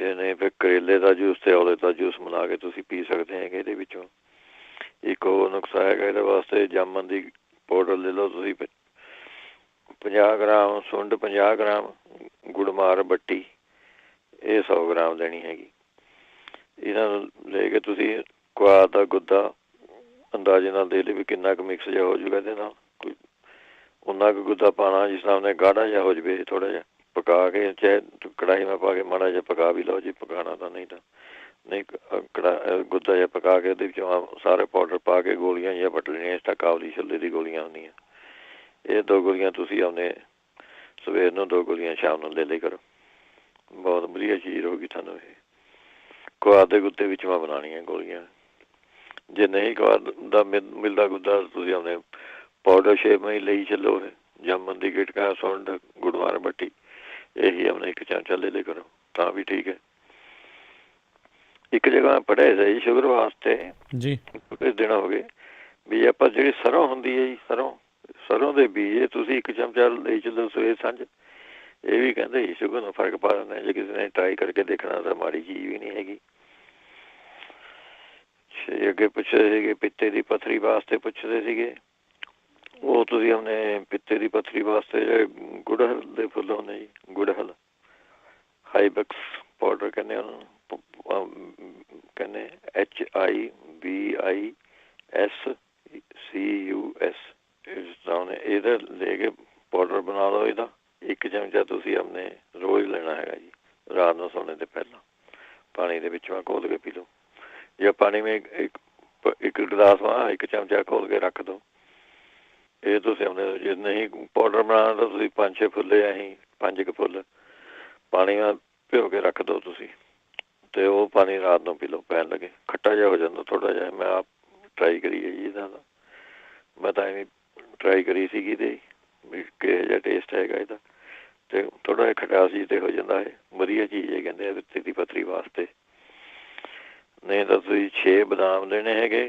ਨਹੀਂ ਫਿਰ ਕਰੇਲੇ ਦਾ ਜੂਸ ਅਤੇ ਔਲੇ ਦਾ ਜੂਸ ਬਣਾ ਕੇ ਤੁਸੀਂ ਪੀ ਸਕਦੇ ਹੈਗੇ ਇਹਦੇ ਵਿੱਚੋਂ। ਇੱਕ ਹੋਰ ਨੁਸਖਾ ਹੈਗਾ ਇਹਦੇ ਵਾਸਤੇ, ਜਾਮਨ ਦੀ ਪਾਊਡਰ ਲੈ ਲਓ ਤੁਸੀਂ 50 ਗ੍ਰਾਮ, ਸੁੰਡ 50 ਗ੍ਰਾਮ, ਗੁੜਮਾਰ ਬੱਟੀ ਇਹ 100 ਗ੍ਰਾਮ ਲੈਣੀ ਹੈਗੀ। ਇਹਨਾਂ ਨੂੰ ਲੈ ਕੇ ਤੁਸੀਂ ਕੁਆਰ ਦਾ ਗੁੱਦਾ ਅੰਦਾਜ਼ੇ ਨਾਲ ਦੇ ਲਈ ਵੀ ਕਿੰਨਾ ਕੁ ਮਿਕਸ ਜਿਹਾ ਹੋ ਜਾਊਗਾ ਇਹਦੇ ਨਾਲ। ਕੋਈ ਉਨਾ ਕੁ ਗੁੱਦਾ ਪਾਉਣਾ ਜਿਸ ਤਰ੍ਹਾਂ ਨੇ ਗਾੜਾ ਜਿਹਾ ਹੋ ਜਾਵੇ ਥੋੜ੍ਹਾ ਜਿਹਾ, ਪਕਾ ਕੇ ਚਾਹੇ ਕੜਾਹੀ ਮੈਂ ਪਾ ਕੇ ਮਾੜਾ ਜਿਹਾ ਪਕਾ ਵੀ ਲਓ ਜੀ, ਪਕਾਉਣਾ ਤਾਂ ਨਹੀਂ ਗੁੱਦਾ ਜਿਹਾ ਪਕਾ ਕੇ ਉਹਦੇ ਵਿੱਚੋਂ ਸਾਰੇ ਪਾਊਡਰ ਪਾ ਕੇ ਗੋਲੀਆਂ ਜਿਹੀਆਂ ਵੱਟ ਲੈਣੀਆਂ। ਇਸ ਤਰ੍ਹਾਂ ਕਾਬਲੀ ਛੋਲੇ ਦੀ ਗੋਲੀਆਂ ਹੁੰਦੀਆਂ, ਇਹ 2 ਗੋਲੀਆਂ ਤੁਸੀਂ ਆਪਣੇ ਸਵੇਰ ਨੂੰ, 2 ਗੋਲੀਆਂ ਸ਼ਾਮ ਨੂੰ ਲੈ ਲਿਆ ਕਰੋ। ਬਹੁਤ ਵਧੀਆ ਚੀਜ਼ ਰਹੂਗੀ ਤੁਹਾਨੂੰ ਇਹ। ਕੁਆਰ ਦੇ ਗੁੱਦੇ ਵਿੱਚ ਮੈਂ ਬਣਾਉਣੀਆਂ ਗੋਲੀਆਂ। ਜੇ ਨਹੀਂ ਕੁਆਰ ਦਾ ਮਿਲਦਾ ਗੁੱਦਾ, ਤੁਸੀਂ ਆਪਣੇ ਪਾਊਡਰ ਸ਼ੇਪ ਵਿੱਚ ਲਈ ਚੱਲੋ। ਜਾਮਨ ਦੀ ਗਿਟਕਾ, ਸੁੰਡ, ਗੁੜਮਾਰ ਬੱਟੀ ਇਹੀ ਆਪਣੇ 1 ਚਮਚਾ ਲੈ ਲਿਆ ਕਰੋ ਤਾਂ ਵੀ ਠੀਕ ਹੈ। ਇੱਕ ਜਗ੍ਹਾ ਮੈਂ ਪੜ੍ਹਿਆ ਸੀ ਸ਼ੂਗਰ ਵਾਸਤੇ ਜੀ, ਕੁਝ ਦਿਨ ਹੋ ਗਏ ਵੀ ਆਪਾਂ ਜਿਹੜੀ ਸਰੋਂ ਹੁੰਦੀ ਹੈ ਜੀ, ਸਰੋਂ ਦੇ ਬੀਜ ਤੁਸੀਂ 1 ਚਮਚਾ ਲਈ ਚੱਲੋ ਸਵੇਰ ਸਾਂਝ। ਇਹ ਵੀ ਕਹਿੰਦੇ ਜੀ ਸ਼ੂਗਰ ਨੂੰ ਫਰਕ ਪਾ ਦਿੰਦਾ। ਜੇ ਕਿਸੇ ਨੇ ਟਰਾਈ ਕਰਕੇ ਦੇਖਣਾ ਤਾਂ ਮਾੜੀ ਚੀਜ਼ ਵੀ ਨਹੀਂ ਹੈਗੀ। ਅੱਗੇ ਪੁੱਛਦੇ ਸੀਗੇ ਪਿੱਤੇ ਦੀ ਪੱਥਰੀ ਵਾਸਤੇ ਪੁੱਛਦੇ ਸੀਗੇ, ਉਹ ਤੁਸੀਂ ਆਪਣੇ ਪਿੱਤੇ ਦੀ ਪੱਥਰੀ ਵਾਸਤੇ ਜਿਹੜੇ ਗੁੜਹਲ ਦੇ ਫੁੱਲ ਹੁੰਦੇ ਜੀ, ਗੁੜਹਲ ਹਾਈਬੈਕਸ ਪਾਊਡਰ ਕਹਿੰਦੇ ਉਹਨੂੰ, ਕਹਿੰਦੇ HIBISCUS। ਇਹਦਾ ਲੈ ਕੇ ਪਾਊਡਰ ਬਣਾ ਲਓ। ਇਹਦਾ 1 ਚਮਚਾ ਤੁਸੀਂ ਆਪਣੇ ਰੋਜ਼ ਲੈਣਾ ਹੈਗਾ ਜੀ, ਰਾਤ ਨੂੰ ਸੌਣੇ ਤੋਂ ਪਹਿਲਾਂ ਪਾਣੀ ਦੇ ਵਿੱਚ ਘੋਲ ਕੇ ਪੀ ਲਓ। ਜਾਂ ਪਾਣੀ ਵਿੱਚ ਇੱਕ ਗਲਾਸ 1 ਚਮਚਾ ਘੋਲ ਕੇ ਰੱਖ ਦਿਓ। ਇਹ ਤੁਸੀਂ ਆਪਣੇ ਜੇ ਨਹੀਂ ਪਾਊਡਰ ਬਣਾਉਣਾ ਤਾਂ ਤੁਸੀਂ 5-6 ਫੁੱਲੇ, ਅਸੀਂ 5 ਕੁ ਫੁੱਲ ਪਾਣੀ ਨਾਲ ਭਿਓ ਕੇ ਰੱਖ ਦਿਓ ਤੁਸੀਂ, ਅਤੇ ਉਹ ਪਾਣੀ ਰਾਤ ਨੂੰ ਪੀ ਲਓ ਪੈਣ ਲੱਗੇ। ਖੱਟਾ ਜਿਹਾ ਹੋ ਜਾਂਦਾ ਥੋੜ੍ਹਾ ਜਿਹਾ। ਮੈਂ ਆਪ ਟਰਾਈ ਕਰੀ ਹੈ ਜੀ ਇਹਦਾ ਦਾ, ਮੈਂ ਤਾਂ ਐਵੇਂ ਟਰਾਈ ਕਰੀ ਸੀਗੀ ਅਤੇ ਵੀ ਕਿਹੋ ਜਿਹਾ ਟੇਸਟ ਹੈਗਾ ਇਹਦਾ, ਅਤੇ ਥੋੜ੍ਹਾ ਜਿਹਾ ਖਟਾਸ ਜਿਹੀ 'ਤੇ ਹੋ ਜਾਂਦਾ ਹੈ। ਵਧੀਆ ਚੀਜ਼ ਹੈ ਕਹਿੰਦੇ ਆ ਪਿੱਤੇ ਦੀ ਪੱਥਰੀ ਵਾਸਤੇ। ਨਹੀਂ ਤਾਂ ਤੁਸੀਂ 6 ਬਦਾਮ ਲੈਣੇ ਹੈਗੇ,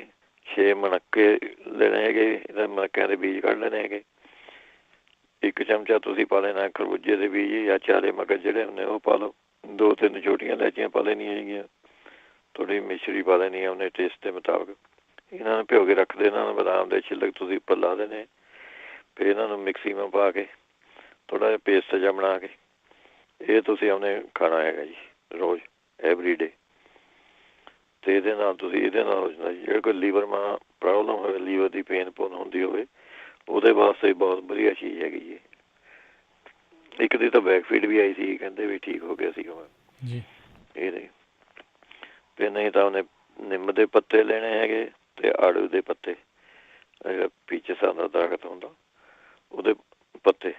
6 ਮਣੱਕੇ ਲੈਣੇ ਹੈਗੇ, ਇਹਨਾਂ ਮਣੱਕਿਆਂ ਦੇ ਬੀਜ ਕੱਢ ਲੈਣੇ ਹੈਗੇ। 1 ਚਮਚਾ ਤੁਸੀਂ ਪਾ ਲੈਣਾ ਖਰਬੂਜੇ ਦੇ ਬੀਜ ਜਾਂ ਚਾਰੇ ਮਗਜ਼ ਜਿਹੜੇ ਹੁੰਦੇ ਉਹ ਪਾ ਲਓ। 2-3 ਛੋਟੀਆਂ ਇਲਾਇਚੀਆਂ ਪਾ ਲੈਣੀਆਂ ਹੈਗੀਆਂ, ਥੋੜ੍ਹੀ ਮਿਸ਼ਰੀ ਪਾ ਲੈਣੀ ਹੈ ਆਪਣੇ ਟੇਸਟ ਦੇ ਮੁਤਾਬਕ। ਇਹਨਾਂ ਨੂੰ ਭਿਓ ਕੇ ਰੱਖ ਦੇਣਾ। ਬਦਾਮ ਦੇ ਛਿਲਕ ਤੁਸੀਂ ਉੱਪਰ ਲਾ ਦੇਣੇ। ਫਿਰ ਇਹਨਾਂ ਨੂੰ ਮਿਕਸੀ ਵਿੱਚ ਪਾ ਕੇ ਥੋੜ੍ਹਾ ਜਿਹਾ ਪੇਸਟ ਜਿਹਾ ਬਣਾ ਕੇ ਇਹ ਤੁਸੀਂ ਆਪਣੇ ਖਾਣਾ ਹੈਗਾ ਜੀ ਰੋਜ਼ ਐਵਰੀ ਡੇ। ਅਤੇ ਇਹਦੇ ਨਾਲ ਤੁਸੀਂ ਇਹਦੇ ਨਾਲ ਹੋ ਜਾਂਦਾ ਜੀ ਜਿਹੜਾ ਕੋਈ ਲੀਵਰ ਮਾ ਪ੍ਰੋਬਲਮ ਹੋਵੇ, ਲੀਵਰ ਦੀ ਪੇਨ ਪੂਨ ਹੁੰਦੀ ਹੋਵੇ, ਉਹਦੇ ਵਾਸਤੇ ਬਹੁਤ ਵਧੀਆ ਚੀਜ਼ ਹੈਗੀ ਜੀ। ਇੱਕ ਦੀ ਤਾਂ ਬੈਕਫੀਡ ਵੀ ਆਈ ਸੀ, ਕਹਿੰਦੇ ਵੀ ਠੀਕ ਹੋ ਗਿਆ ਸੀਗਾ ਜੀ ਇਹਦੇ। ਅਤੇ ਨਹੀਂ ਤਾਂ ਉਹਨੇ ਨਿੰਮ ਦੇ ਪੱਤੇ ਲੈਣੇ ਹੈਗੇ ਅਤੇ ਆੜੂ ਦੇ ਪੱਤੇ, ਪੀਚਸਾਂ ਦਾ ਦਰਖਤ ਹੁੰਦਾ ਉਹਦੇ ਪੱਤੇ,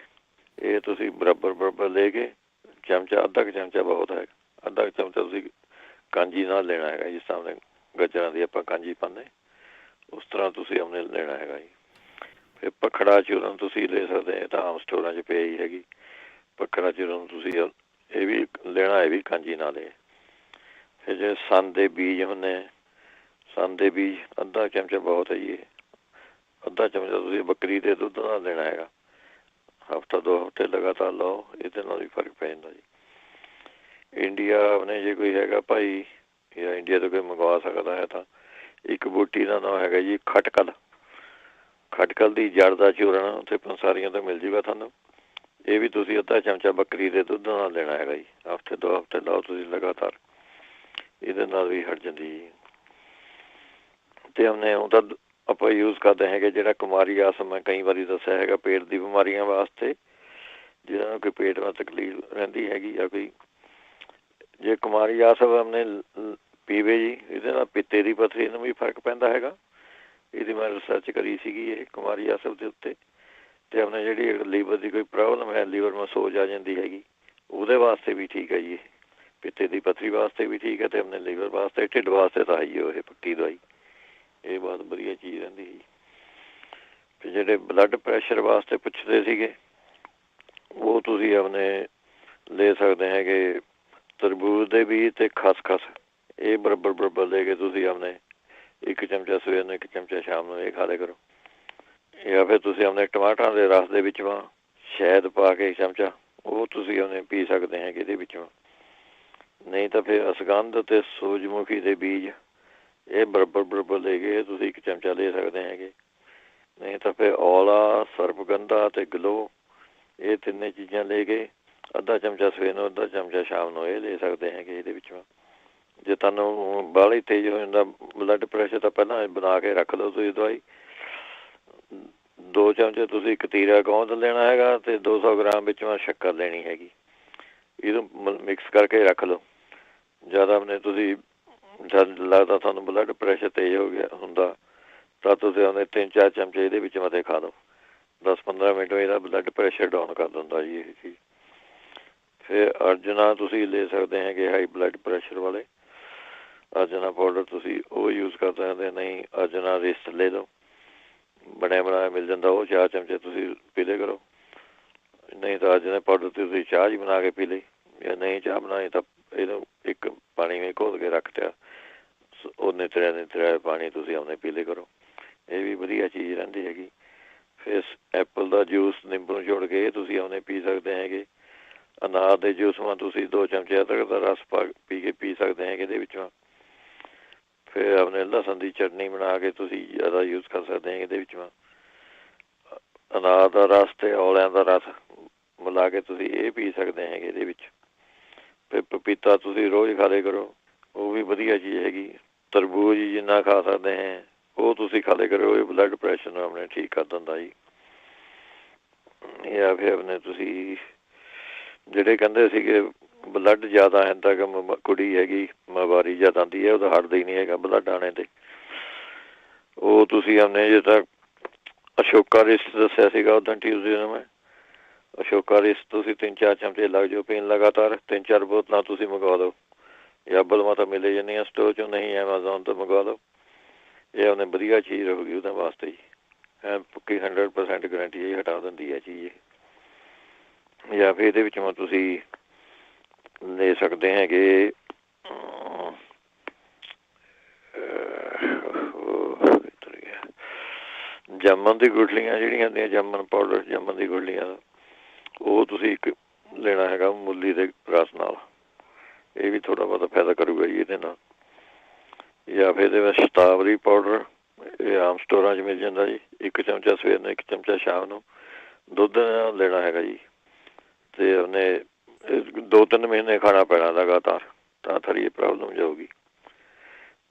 ਇਹ ਤੁਸੀਂ ਬਰਾਬਰ ਲੈ ਕੇ ਚਮਚਾ, ਅੱਧਾ ਕੁ ਚਮਚਾ ਬਹੁਤ ਹੈਗਾ, ਅੱਧਾ ਕੁ ਚਮਚਾ ਤੁਸੀਂ ਕਾਂਜੀ ਨਾਲ ਲੈਣਾ ਹੈਗਾ। ਜਿਸ ਤਰ੍ਹਾਂ ਗਾਜਰਾਂ ਦੀ ਆਪਾਂ ਕਾਂਜੀ ਪਾਉਂਦੇ ਉਸ ਤਰ੍ਹਾਂ ਤੁਸੀਂ ਆਪਣੇ ਲੈਣਾ ਹੈਗਾ ਜੀ। ਫਿਰ ਭਖੜਾ ਚੂਰਨ ਤੁਸੀਂ ਲੈ ਸਕਦੇ, ਇਹ ਤਾਂ ਆਮ ਸਟੋਰਾਂ 'ਚ ਪਿਆ ਹੀ ਹੈਗੀ। ਭਖੜਾ ਚੂਰਨ ਤੁਸੀਂ ਇਹ ਵੀ ਲੈਣਾ, ਇਹ ਵੀ ਕਾਂਜੀ ਨਾਲ ਹੈ। ਫਿਰ ਜੇ ਸੰਨ ਦੇ ਬੀਜ ਹੁੰਦੇ, ਸੰਨ ਦੇ ਬੀਜ ਅੱਧਾ ਚਮਚਾ ਬਹੁਤ ਹੈ ਜੀ। ਇਹ ਅੱਧਾ ਚਮਚਾ ਤੁਸੀਂ ਬੱਕਰੀ ਦੇ ਦੁੱਧ ਨਾਲ ਲੈਣਾ ਹੈਗਾ। ਹਫ਼ਤਾ 2 ਹਫ਼ਤੇ ਲਗਾਤਾਰ ਲਓ, ਇਹਦੇ ਨਾਲ ਵੀ ਫਰਕ ਪੈ ਜਾਂਦਾ ਜੀ। ਇੰਡੀਆ ਆਪਣੇ ਜੇ ਕੋਈ ਹੈਗਾ ਭਾਈ ਜਾਂ ਇੰਡੀਆ ਤੋਂ ਕੋਈ ਮੰਗਵਾ ਸਕਦਾ ਹੈ ਤਾਂ ਇੱਕ ਬੂਟੀ ਦਾ ਨਾਂ ਹੈਗਾ ਜੀ ਖਟਕਲ। ਖਟਕਲ ਦੀ ਜੜ ਦਾ ਚੂਰਨ ਉੱਥੇ ਪੰਸਾਰੀਆਂ ਤੋਂ ਮਿਲ ਜੂਗਾ ਤੁਹਾਨੂੰ। ਇਹ ਵੀ ਤੁਸੀਂ ਅੱਧਾ ਚਮਚਾ ਬੱਕਰੀ ਦੇ ਦੁੱਧ ਨਾਲ ਲੈਣਾ ਹੈਗਾ ਜੀ। ਹਫ਼ਤੇ 2 ਹਫ਼ਤੇ ਲਾਓ ਤੁਸੀਂ ਲਗਾਤਾਰ, ਇਹਦੇ ਨਾਲ ਵੀ ਹਟ ਜਾਂਦੀ ਜੀ। ਅਤੇ ਉਹਨੇ ਉਹਦਾ ਆਪਾਂ ਯੂਜ਼ ਕਰਦੇ ਹੈਗੇ ਜਿਹੜਾ ਕੁਮਾਰੀ ਆਸਨ, ਮੈਂ ਕਈ ਵਾਰੀ ਦੱਸਿਆ ਹੈਗਾ, ਪੇਟ ਦੀ ਬਿਮਾਰੀਆਂ ਵਾਸਤੇ, ਜਿਹਨਾਂ ਨੂੰ ਕੋਈ ਪੇਟ ਵਿੱਚ ਤਕਲੀਫ ਰਹਿੰਦੀ ਹੈਗੀ ਜਾਂ ਕੋਈ, ਜੇ ਕੁਮਾਰੀ ਆਸਨ ਆਪਣੇ ਪੀਵੇ ਜੀ, ਇਹਦੇ ਨਾਲ ਪਿੱਤੇ ਦੀ ਪੱਥਰੀ ਨੂੰ ਵੀ ਫਰਕ ਪੈਂਦਾ ਹੈਗਾ। ਇਹਦੀ ਮੈਂ ਰਿਸਰਚ ਕਰੀ ਸੀਗੀ ਇਹ ਕੁਮਾਰੀ ਆਸਨ ਦੇ ਉੱਤੇ। ਅਤੇ ਆਪਣੇ ਜਿਹੜੀ ਲੀਵਰ ਦੀ ਕੋਈ ਪ੍ਰੋਬਲਮ ਹੈ, ਲੀਵਰ ਮਾ ਸੋਜ ਆ ਜਾਂਦੀ ਹੈਗੀ, ਉਹਦੇ ਵਾਸਤੇ ਵੀ ਠੀਕ ਹੈ ਜੀ। ਇਹ ਪਿੱਤੇ ਦੀ ਪੱਥਰੀ ਵਾਸਤੇ ਵੀ ਠੀਕ ਹੈ ਅਤੇ ਆਪਣੇ ਲੀਵਰ ਵਾਸਤੇ, ਢਿੱਡ ਵਾਸਤੇ ਤਾਂ ਹੈ ਹੀ ਉਹ ਇਹ ਪੱਕੀ ਦਵਾਈ। ਇਹ ਬਹੁਤ ਵਧੀਆ ਚੀਜ਼ ਰਹਿੰਦੀ ਸੀ। ਅਤੇ ਜਿਹੜੇ ਬਲੱਡ ਪ੍ਰੈਸ਼ਰ ਵਾਸਤੇ ਪੁੱਛਦੇ ਸੀਗੇ, ਉਹ ਤੁਸੀਂ ਆਪਣੇ ਲੈ ਸਕਦੇ ਹੈਗੇ ਤਰਬੂਜ ਦੇ ਬੀਜ ਅਤੇ ਖਸਖਸ, ਇਹ ਬਰਾਬਰ ਲੈ ਕੇ ਤੁਸੀਂ ਆਪਣੇ 1 ਚਮਚਾ ਸਵੇਰ ਨੂੰ, 1 ਚਮਚਾ ਸ਼ਾਮ ਨੂੰ ਇਹ ਖਾ ਲਿਆ ਕਰੋ। ਜਾਂ ਫਿਰ ਤੁਸੀਂ ਆਪਣੇ ਟਮਾਟਰਾਂ ਦੇ ਰਸ ਦੇ ਵਿੱਚ ਸ਼ਹਿਦ ਪਾ ਕੇ 1 ਚਮਚਾ ਉਹ ਤੁਸੀਂ ਆਪਣੇ ਪੀ ਸਕਦੇ ਹੈਗੇ ਇਹਦੇ ਵਿੱਚੋਂ। ਨਹੀਂ ਤਾਂ ਫਿਰ ਅਸਗੰਧ ਅਤੇ ਸੂਰਜਮੁਖੀ ਦੇ ਬੀਜ, ਇਹ ਬਰਾਬਰ ਲੈ ਕੇ ਤੁਸੀਂ 1 ਚਮਚਾ ਲੈ ਸਕਦੇ ਹੈਗੇ। ਨਹੀਂ ਤਾਂ ਫਿਰ ਔਲਾ, ਸਰਪਗੰਧਾ ਅਤੇ ਗਲੋ, ਇਹ ਤਿੰਨੇ ਚੀਜ਼ਾਂ ਲੈ ਕੇ ਅੱਧਾ ਚਮਚਾ ਸਵੇਰ ਨੂੰ, ਅੱਧਾ ਚਮਚਾ ਸ਼ਾਮ ਨੂੰ ਇਹ ਲੈ ਸਕਦੇ ਹੈਗੇ ਇਹਦੇ ਵਿੱਚੋਂ। ਜੇ ਤੁਹਾਨੂੰ ਬਾਹਲਾ ਹੀ ਤੇਜ਼ ਹੋ ਜਾਂਦਾ ਬਲੱਡ ਪ੍ਰੈਸ਼ਰ ਤਾਂ ਪਹਿਲਾਂ ਬਣਾ ਕੇ ਰੱਖ ਲਓ ਤੁਸੀਂ ਦਵਾਈ। 2 ਚਮਚੇ ਤੁਸੀਂ ਕਤੀਰਾ ਗੋਂਦ ਲੈਣਾ ਹੈਗਾ ਅਤੇ 200 ਗ੍ਰਾਮ ਵਿੱਚ ਸ਼ੱਕਰ ਲੈਣੀ ਹੈਗੀ। ਇਹਨੂੰ ਮਿਕਸ ਕਰਕੇ ਰੱਖ ਲਓ। ਜ਼ਿਆਦਾ ਆਪਣੇ ਤੁਸੀਂ ਜਦ ਲੱਗਦਾ ਤੁਹਾਨੂੰ ਬਲੱਡ ਪ੍ਰੈਸ਼ਰ ਤੇਜ਼ ਹੋ ਗਿਆ ਹੁੰਦਾ ਤਾਂ ਤੁਸੀਂ ਉਹਨੇ 3-4 ਚਮਚੇ ਇਹਦੇ ਵਿੱਚ ਮਤੇ ਖਾ ਲਓ। 10-15 ਮਿੰਟ ਇਹਦਾ ਬਲੱਡ ਪ੍ਰੈਸ਼ਰ ਡਾਊਨ ਕਰ ਦਿੰਦਾ ਜੀ ਇਹ ਚੀਜ਼। ਫਿਰ ਅਰਜਨਾ ਤੁਸੀਂ ਲੈ ਸਕਦੇ ਹੈਗੇ ਹਾਈ ਬਲੱਡ ਪ੍ਰੈਸ਼ਰ ਵਾਲੇ, ਅਰਜਨਾ ਪਾਊਡਰ ਤੁਸੀਂ ਉਹ ਯੂਜ਼ ਕਰ ਸਕਦੇ। ਨਹੀਂ ਅਰਜਨਾ ਰਿਸਟ ਲੈ ਲਓ, ਬਣਿਆ ਬਣਾਇਆ ਮਿਲ ਜਾਂਦਾ, ਉਹ 4 ਚਮਚੇ ਤੁਸੀਂ ਪੀ ਲਿਆ ਕਰੋ। ਨਹੀਂ ਤਾਂ ਅਰਜਨਾ ਪਾਊਡਰ ਤੁਸੀਂ ਚਾਹ ਹੀ ਬਣਾ ਕੇ ਪੀ ਲਈ, ਜਾਂ ਨਹੀਂ ਚਾਹ ਬਣਾਈ ਤਾਂ ਇਹਨੂੰ ਇੱਕ ਪਾਣੀ ਵਿੱਚ ਘੋਲ ਕੇ ਰੱਖ ਦਿਆ, ਉਹ ਨਿਤਰਿਆ ਪਾਣੀ ਤੁਸੀਂ ਆਪਣੇ ਪੀ ਲਿਆ ਕਰੋ। ਇਹ ਵੀ ਵਧੀਆ ਚੀਜ਼ ਰਹਿੰਦੀ ਹੈਗੀ। ਫਿਰ ਐਪਲ ਦਾ ਜੂਸ ਨਿੰਬੂ ਨੂੰ ਜੋੜ ਕੇ ਇਹ ਤੁਸੀਂ ਆਪਣੇ ਪੀ ਸਕਦੇ ਹੈਗੇ। ਅਨਾਰ ਦੇ ਜੂਸ ਮਾ ਤੁਸੀਂ 2 ਚਮਚੇ ਅਦਰਕ ਦਾ ਰਸ ਪੀ ਕੇ ਪੀ ਸਕਦੇ ਹੈਗੇ ਇਹਦੇ ਵਿੱਚੋਂ। ਫਿਰ ਆਪਣੇ ਲਸਣ ਦੀ ਚਟਨੀ ਬਣਾ ਕੇ ਤੁਸੀਂ ਜ਼ਿਆਦਾ ਯੂਜ਼ ਕਰ ਸਕਦੇ ਹੈਗੇ ਇਹਦੇ ਵਿੱਚੋਂ। ਅਨਾਰ ਦਾ ਰਸ ਅਤੇ ਔਲਿਆਂ ਦਾ ਰਸ ਮਿਲਾ ਕੇ ਤੁਸੀਂ ਇਹ ਪੀ ਸਕਦੇ ਹੈਗੇ ਇਹਦੇ ਵਿੱਚ। ਫਿਰ ਪਪੀਤਾ ਤੁਸੀਂ ਰੋਜ਼ ਖਾ ਲਿਆ ਕਰੋ, ਉਹ ਵੀ ਵਧੀਆ ਚੀਜ਼ ਹੈਗੀ। ਤਰਬੂਜ ਜਿੰਨਾ ਖਾ ਸਕਦੇ ਹੈ ਉਹ ਤੁਸੀਂ ਖਾ ਲਿਆ ਕਰੋ, ਇਹ ਬਲੱਡ ਪ੍ਰੈਸ਼ਰ ਨੂੰ ਆਪਣੇ ਠੀਕ ਕਰ ਦਿੰਦਾ ਜੀ। ਜਾਂ ਫਿਰ ਆਪਣੇ ਤੁਸੀਂ ਜਿਹੜੇ ਕਹਿੰਦੇ ਸੀਗੇ ਬਲੱਡ ਜ਼ਿਆਦਾ ਹੁੰਦਾ ਕਿ ਕੁੜੀ ਹੈਗੀ ਬਿਮਾਰੀ ਜ਼ਿਆਦਾ ਆਉਂਦੀ ਹੈ, ਉਹਦਾ ਹਟਦਾ ਹੀ ਨਹੀਂ ਹੈਗਾ ਬਲੱਡ ਆਉਣੇ 'ਤੇ, ਉਹ ਤੁਸੀਂ ਆਪਣੇ ਜੇ ਤਾਂ ਅਸ਼ੋਕਾ ਰਿਸਟ ਦੱਸਿਆ ਸੀਗਾ ਉੱਦਾਂ ਟਿਊਜ਼ਡੇ ਨੂੰ ਮੈਂ, ਅਸ਼ੋਕਾ ਰਿਸਟ ਤੁਸੀਂ 3-4 ਚਮਚੇ ਲੱਗ ਜਾਓ ਪੀਣ ਲਗਾਤਾਰ। 3-4 ਬੋਤਲਾਂ ਤੁਸੀਂ ਮੰਗਵਾ ਲਓ, ਯਾਬਲ ਮਾ ਤਾਂ ਮਿਲੇ ਜਾਂਦੀਆਂ ਸਟੋਰ 'ਚੋਂ, ਨਹੀਂ ਐਮਾਜ਼ੋਨ ਤੋਂ ਮੰਗਵਾ ਲਓ। ਇਹ ਉਹਨੇ ਵਧੀਆ ਚੀਜ਼ ਰਹੂਗੀ ਉਹਦੇ ਵਾਸਤੇ ਜੀ, ਐਂ ਪੱਕੀ 100% ਗਰੰਟੀ ਇਹ ਹਟਾ ਦਿੰਦੀ ਹੈ ਚੀਜ਼ ਇਹ। ਜਾਂ ਫਿਰ ਇਹਦੇ ਵਿੱਚੋਂ ਤੁਸੀਂ ਲੈ ਸਕਦੇ ਹੈਗੇ ਜਾਮਨ ਦੀ ਗੁਠਲੀਆਂ ਜਿਹੜੀਆਂ ਹੁੰਦੀਆਂ, ਜਾਮਨ ਪਾਊਡਰ, ਜਾਮਨ ਦੀ ਗੁਠਲੀਆਂ, ਉਹ ਤੁਸੀਂ ਇੱਕ ਲੈਣਾ ਹੈਗਾ ਮੂਲੀ ਦੇ ਰਸ ਨਾਲ, ਇਹ ਵੀ ਥੋੜ੍ਹਾ ਬਹੁਤਾ ਫਾਇਦਾ ਕਰੂਗਾ ਜੀ ਇਹਦੇ ਨਾਲ। ਜਾਂ ਫਿਰ ਇਹਦੇ ਵਿੱਚ ਸ਼ਤਾਵਰੀ ਪਾਊਡਰ, ਇਹ ਆਮ ਸਟੋਰਾਂ 'ਚ ਮਿਲ ਜਾਂਦਾ ਜੀ। 1 ਚਮਚਾ ਸਵੇਰ ਨੂੰ, 1 ਚਮਚਾ ਸ਼ਾਮ ਨੂੰ ਦੁੱਧ ਨਾਲ ਲੈਣਾ ਹੈਗਾ ਜੀ। ਤੇ ਉਹਨੇ 2-3 ਮਹੀਨੇ ਖਾਣਾ ਪੈਣਾ ਲਗਾਤਾਰ, ਤਾਂ ਥੋੜ੍ਹੀ ਜਿਹੀ ਪ੍ਰੋਬਲਮ ਜਾਊਗੀ।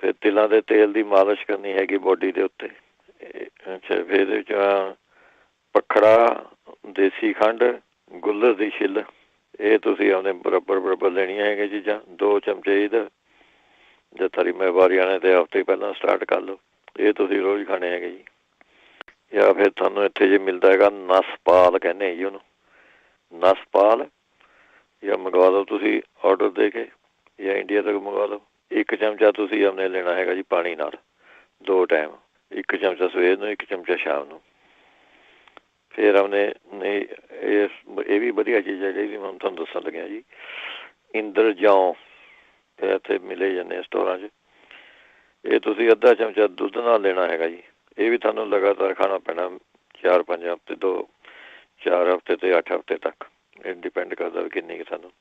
ਫਿਰ ਤਿਲਾਂ ਦੇ ਤੇਲ ਦੀ ਮਾਲਿਸ਼ ਕਰਨੀ ਹੈਗੀ ਬੋਡੀ ਦੇ ਉੱਤੇ। ਅੱਛਾ, ਫਿਰ ਇਹਦੇ ਵਿੱਚ ਪੱਖੜਾ, ਦੇਸੀ ਖੰਡ, ਗੁੱਲਰ ਦੀ ਛਿੱਲ, ਇਹ ਤੁਸੀਂ ਆਪਣੇ ਬਰਾਬਰ ਲੈਣੀਆਂ ਹੈਗੀਆਂ ਚੀਜ਼ਾਂ। 2 ਚਮਚੇ ਇਹਦਾ ਜਦ ਥੋੜ੍ਹੀ ਬਿਮਾਰੀ ਆਣੇ ਤੇ ਹਫ਼ਤੇ ਪਹਿਲਾਂ ਸਟਾਰਟ ਕਰ ਲਓ। ਇਹ ਤੁਸੀਂ ਰੋਜ਼ ਖਾਣੇ ਹੈਗੇ ਜੀ। ਜਾਂ ਫਿਰ ਤੁਹਾਨੂੰ ਇੱਥੇ ਜੇ ਮਿਲਦਾ ਹੈਗਾ ਨਸਪਾਲ ਕਹਿੰਦੇ ਜੀ ਉਹਨੂੰ, ਨਸਪਾਲ, ਜਾਂ ਮੰਗਵਾ ਲਓ ਤੁਸੀਂ ਔਡਰ ਦੇ ਕੇ, ਜਾਂ ਇੰਡੀਆ ਤੋਂ ਮੰਗਵਾ ਲਓ। 1 ਚਮਚਾ ਤੁਸੀਂ ਆਪਣੇ ਲੈਣਾ ਹੈਗਾ ਜੀ ਪਾਣੀ ਨਾਲ 2 ਟਾਈਮ, 1 ਚਮਚਾ ਸਵੇਰ ਨੂੰ, 1 ਚਮਚਾ ਸ਼ਾਮ ਨੂੰ। ਫਿਰ ਆਪਣੇ ਨਹੀਂ ਇਹ ਵੀ ਵਧੀਆ ਚੀਜ਼ ਹੈ ਜਿਹੜੀ ਮੈਂ ਤੁਹਾਨੂੰ ਦੱਸਣ ਲੱਗਿਆ ਜੀ, ਇੰਦਰ ਜੌਂ, ਇਹ ਇੱਥੇ ਮਿਲੇ ਜਾਂਦੇ ਸਟੋਰਾਂ 'ਚ। ਇਹ ਤੁਸੀਂ ਅੱਧਾ ਚਮਚਾ ਦੁੱਧ ਨਾਲ ਲੈਣਾ ਹੈਗਾ ਜੀ। ਇਹ ਵੀ ਤੁਹਾਨੂੰ ਲਗਾਤਾਰ ਖਾਣਾ ਪੈਣਾ 4-5 ਹਫ਼ਤੇ, 2-4 ਹਫ਼ਤੇ ਤੇ 8 ਹਫ਼ਤੇ ਤੱਕ, ਇਹ ਡਿਪੈਂਡ ਕਰਦਾ ਵੀ ਕਿੰਨੀ ਕੁ ਤੁਹਾਨੂੰ।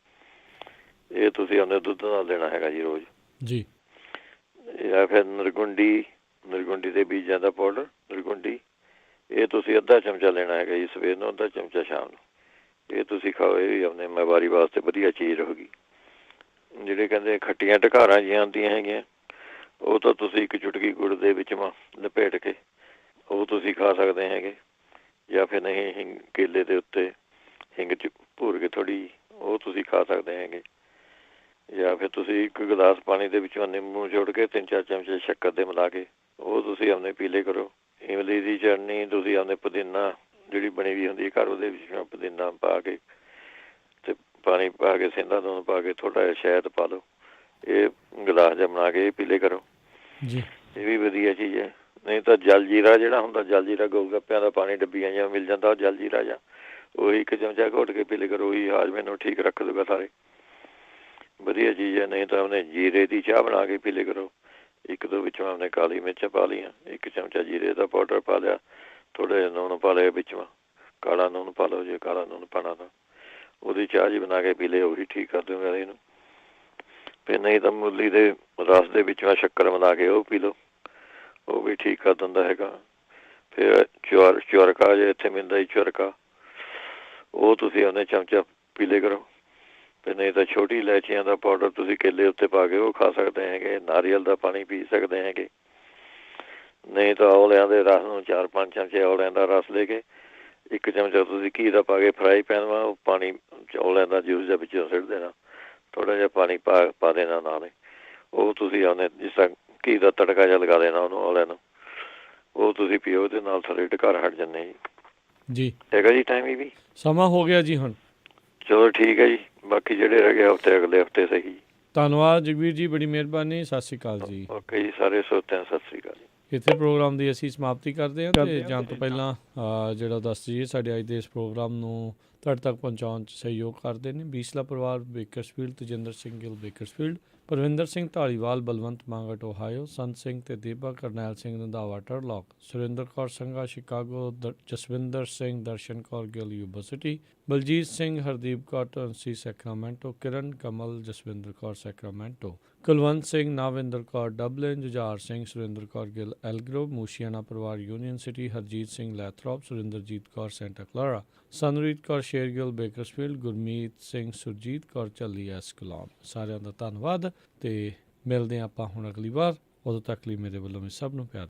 ਇਹ ਤੁਸੀਂ ਆਪਣੇ ਦੁੱਧ ਨਾਲ ਲੈਣਾ ਹੈਗਾ ਜੀ ਰੋਜ਼ ਜੀ। ਜਾਂ ਫਿਰ ਨਿਰਗੁੰਡੀ ਦੇ ਬੀਜਾਂ ਦਾ ਪਾਊਡਰ, ਨਿਰਗੁੰਡੀ, ਇਹ ਤੁਸੀਂ ਅੱਧਾ ਚਮਚਾ ਲੈਣਾ ਹੈਗਾ ਜੀ ਸਵੇਰ ਨੂੰ, ਅੱਧਾ ਚਮਚਾ ਸ਼ਾਮ ਨੂੰ। ਇਹ ਤੁਸੀਂ ਖਾਓ, ਇਹ ਵੀ ਆਪਣੇ ਬਿਮਾਰੀ ਵਾਸਤੇ ਵਧੀਆ ਚੀਜ਼ ਰਹੂਗੀ। ਜਿਹੜੇ ਕਹਿੰਦੇ ਖੱਟੀਆਂ ਢਕਾਰਾਂ ਜਿਹੀਆਂ ਆਉਂਦੀਆਂ ਹੈਗੀਆਂ, ਉਹ ਤਾਂ ਤੁਸੀਂ 1 ਚੁਟਕੀ ਗੁੜ ਦੇ ਵਿੱਚ ਲਪੇਟ ਕੇ ਉਹ ਤੁਸੀਂ ਖਾ ਸਕਦੇ ਹੈਗੇ। ਜਾਂ ਫਿਰ ਨਹੀਂ ਕੇਲੇ ਦੇ ਉੱਤੇ ਹਿੰਗ 'ਚ ਭੂਰ ਕੇ ਥੋੜ੍ਹੀ, ਉਹ ਤੁਸੀਂ ਖਾ ਸਕਦੇ ਹੈਗੇ। ਜਾਂ ਫਿਰ ਤੁਸੀਂ 1 ਗਲਾਸ ਪਾਣੀ ਦੇ ਵਿੱਚੋਂ ਨਿੰਬੂ ਜੋੜ ਕੇ 3-4 ਚਮਚੇ ਸ਼ੱਕਰ ਦੇ ਮਿਲਾ ਕੇ ਉਹ ਤੁਸੀਂ ਆਪਣੇ ਪੀਲੇ ਕਰੋ। ਇਮਲੀ ਦੀ ਚਟਨੀ ਤੁਸੀਂ ਆਪਣੇ ਪੁਦੀਨਾ ਜਿਹੜੀ ਬਣੀ ਵੀ ਹੁੰਦੀ ਘਰ, ਉਹਦੇ ਵਿੱਚ ਪੁਦੀਨਾ ਪਾ ਕੇ ਤੇ ਪਾਣੀ ਪਾ ਕੇ, ਸਿੰਦਾ ਲੂਣ ਪਾ ਕੇ, ਥੋੜ੍ਹਾ ਜਿਹਾ ਸ਼ਹਿਦ ਪਾ ਲਓ, ਇਹ ਗਲਾਸ ਜਿਹਾ ਬਣਾ ਕੇ ਇਹ ਪੀਲੇ ਕਰੋ ਜੀ। ਇਹ ਵੀ ਵਧੀਆ ਚੀਜ਼ ਹੈ। ਨਹੀਂ ਤਾਂ ਜਲ ਜੀਰਾ ਜਿਹੜਾ ਹੁੰਦਾ, ਜਲ ਜੀਰਾ ਗੋਲ ਗੱਪਿਆਂ ਦਾ ਪਾਣੀ ਡੱਬੀਆਂ ਜਿਹਾ ਮਿਲ ਜਾਂਦਾ, ਉਹ ਜਲ ਜੀਰਾ ਜਾਂ ਉਹੀ 1 ਚਮਚਾ ਘੋਟ ਕੇ ਪੀਲੇ ਕਰੋ, ਉਹੀ ਹਾਜ਼ਮੇ ਨੂੰ ਠੀਕ ਰੱਖ ਦੂਗਾ ਸਾਰੇ, ਵਧੀਆ ਚੀਜ਼ ਹੈ। ਨਹੀਂ ਤਾਂ ਉਹਨੇ ਜੀਰੇ ਦੀ ਚਾਹ ਬਣਾ ਕੇ ਪੀਲੇ ਕਰੋ। 1-2 ਵਿੱਚੋਂ ਆਪਣੇ ਕਾਲੀ ਮਿਰਚਾਂ ਪਾ ਲਈਆਂ, 1 ਚਮਚਾ ਜੀਰੇ ਦਾ ਪਾਊਡਰ ਪਾ ਲਿਆ, ਥੋੜ੍ਹਾ ਜਿਹਾ ਲੂਣ ਪਾ ਲਿਆ ਵਿੱਚੋਂ, ਕਾਲਾ ਲੂਣ ਪਾ ਲਓ ਜੇ ਕਾਲਾ ਲੂਣ ਪਾਉਣਾ ਤਾਂ, ਉਹਦੀ ਚਾਹ ਜੀ ਬਣਾ ਕੇ ਪੀ ਲਿਓ, ਉਹੀ ਠੀਕ ਕਰ ਦੂੰਗਾ ਇਹਨੂੰ। ਫਿਰ ਨਹੀਂ ਤਾਂ ਮੂਲੀ ਦੇ ਰਸ ਦੇ ਵਿੱਚੋਂ ਸ਼ੱਕਰ ਮਿਲਾ ਕੇ ਉਹ ਪੀ ਲਓ, ਉਹ ਵੀ ਠੀਕ ਕਰ ਦਿੰਦਾ ਹੈਗਾ। ਫਿਰ ਚੁਰਕਾ ਜੇ ਇੱਥੇ ਮਿਲਦਾ ਜੀ ਚੁਰਕਾ, ਉਹ ਤੁਸੀਂ ਉਹਨੇ ਚਮਚਾ ਪੀਲੇ ਕਰੋ। ਅਤੇ ਨਹੀਂ ਤਾਂ ਛੋਟੀ ਇਲਾਇਚੀਆਂ ਦਾ ਪਾਊਡਰ ਤੁਸੀਂ ਕੇਲੇ ਉੱਤੇ ਪਾ ਕੇ ਉਹ ਖਾ ਸਕਦੇ ਹੈਗੇ। ਨਾਰੀਅਲ ਦਾ ਪਾਣੀ ਪੀ ਸਕਦੇ ਹੈਗੇ। ਨਹੀਂ ਤਾਂ ਔਲਿਆਂ ਦੇ ਰਸ ਨੂੰ 4-5 ਚਮਚੇ ਔਲਿਆਂ ਦਾ ਰਸ ਲੈ ਕੇ 1 ਚਮਚਾ ਤੁਸੀਂ ਘੀ ਦਾ ਪਾ ਕੇ ਫਰਾਈ ਪੈਨ ਵਾ ਉਹ ਪਾਣੀ ਔਲਿਆਂ ਦਾ ਜੂਸ ਜਿਹਾ ਵਿੱਚੋਂ ਸੁੱਟ ਦੇਣਾ, ਥੋੜ੍ਹਾ ਜਿਹਾ ਪਾਣੀ ਪਾ ਦੇਣਾ ਨਾਲ, ਉਹ ਤੁਸੀਂ ਉਹਨੇ ਜਿਸ ਤਰ੍ਹਾਂ ਘੀ ਦਾ ਤੜਕਾ ਜਿਹਾ ਲਗਾ ਦੇਣਾ ਉਹਨੂੰ ਔਲਿਆਂ ਨੂੰ, ਉਹ ਤੁਸੀਂ ਪੀਓ, ਉਹਦੇ ਨਾਲ ਥੋੜ੍ਹੇ ਢਕਾਰ ਹਟ ਜਾਂਦੇ ਜੀ। ਜੀ ਹੈਗਾ ਜੀ ਟਾਈਮ ਵੀ ਸਮਾਂ ਹੋ ਗਿਆ ਜੀ ਹੁਣ। ਚਲੋ ਠੀਕ ਹੈ ਜੀ, ਬਾਕੀ ਜਿਹੜੇ ਰਹਿ ਗਏ ਹਫ਼ਤੇ ਅਗਲੇ ਹਫ਼ਤੇ ਸਹੀ। ਧੰਨਵਾਦ ਜਗਵੀਰ ਜੀ, ਬੜੀ ਮਿਹਰਬਾਨੀ। ਸਤਿ ਸ਼੍ਰੀ ਅਕਾਲ ਜੀ। ਓਕੇ ਜੀ, ਸਾਰੇ ਸਰੋਤਿਆਂ ਸਤਿ ਸ਼੍ਰੀ ਅਕਾਲ ਜੀ। ਇੱਥੇ ਪ੍ਰੋਗਰਾਮ ਦੀ ਅਸੀਂ ਸਮਾਪਤੀ ਕਰਦੇ ਹਾਂ ਅਤੇ ਜਾਣ ਤੋਂ ਪਹਿਲਾਂ ਜਿਹੜਾ ਦੱਸ ਦਈਏ, ਸਾਡੇ ਅੱਜ ਦੇ ਇਸ ਪ੍ਰੋਗਰਾਮ ਨੂੰ ਤੁਹਾਡੇ ਤੱਕ ਪਹੁੰਚਾਉਣ 'ਚ ਸਹਿਯੋਗ ਕਰਦੇ ਨੇ ਬੀਸਲਾ ਪਰਿਵਾਰ Bakersfield, Tejinder Singh Gill Bakersfield, Parvinder Singh Dhaliwal, Balwant Mangat Ohio, Sant Singh ਤੇ Deba Karnail Singh Randhawa Turlock, Surinder Kaur Sangha Chicago, Jaswinder Singh Darshan Kaur Gill university, Baljit Singh Hardeep Kaur Tonsi Sacramento, Kiran Kamal Jaswinder Kaur Sacramento, Kulwant Singh Navinder Kaur Dublin, Jujhar Singh Surinder Kaur Gill Elk Grove, Mushiana ਪਰਿਵਾਰ Union City, Harjeet Singh Lathrop, Surinderjit Kaur Santa Clara, Sanreet Kaur Shergill Bakersfield, Gurmeet Singh Surjit Kaur ਝੱਲੀ S ਕਲੌਨ। ਸਾਰਿਆਂ ਦਾ ਧੰਨਵਾਦ ਅਤੇ ਮਿਲਦੇ ਹਾਂ ਆਪਾਂ ਹੁਣ ਅਗਲੀ ਵਾਰ। ਉਦੋਂ ਤੱਕ ਲਈ ਮੇਰੇ ਵੱਲੋਂ ਵੀ ਸਭ ਨੂੰ ਪਿਆਰ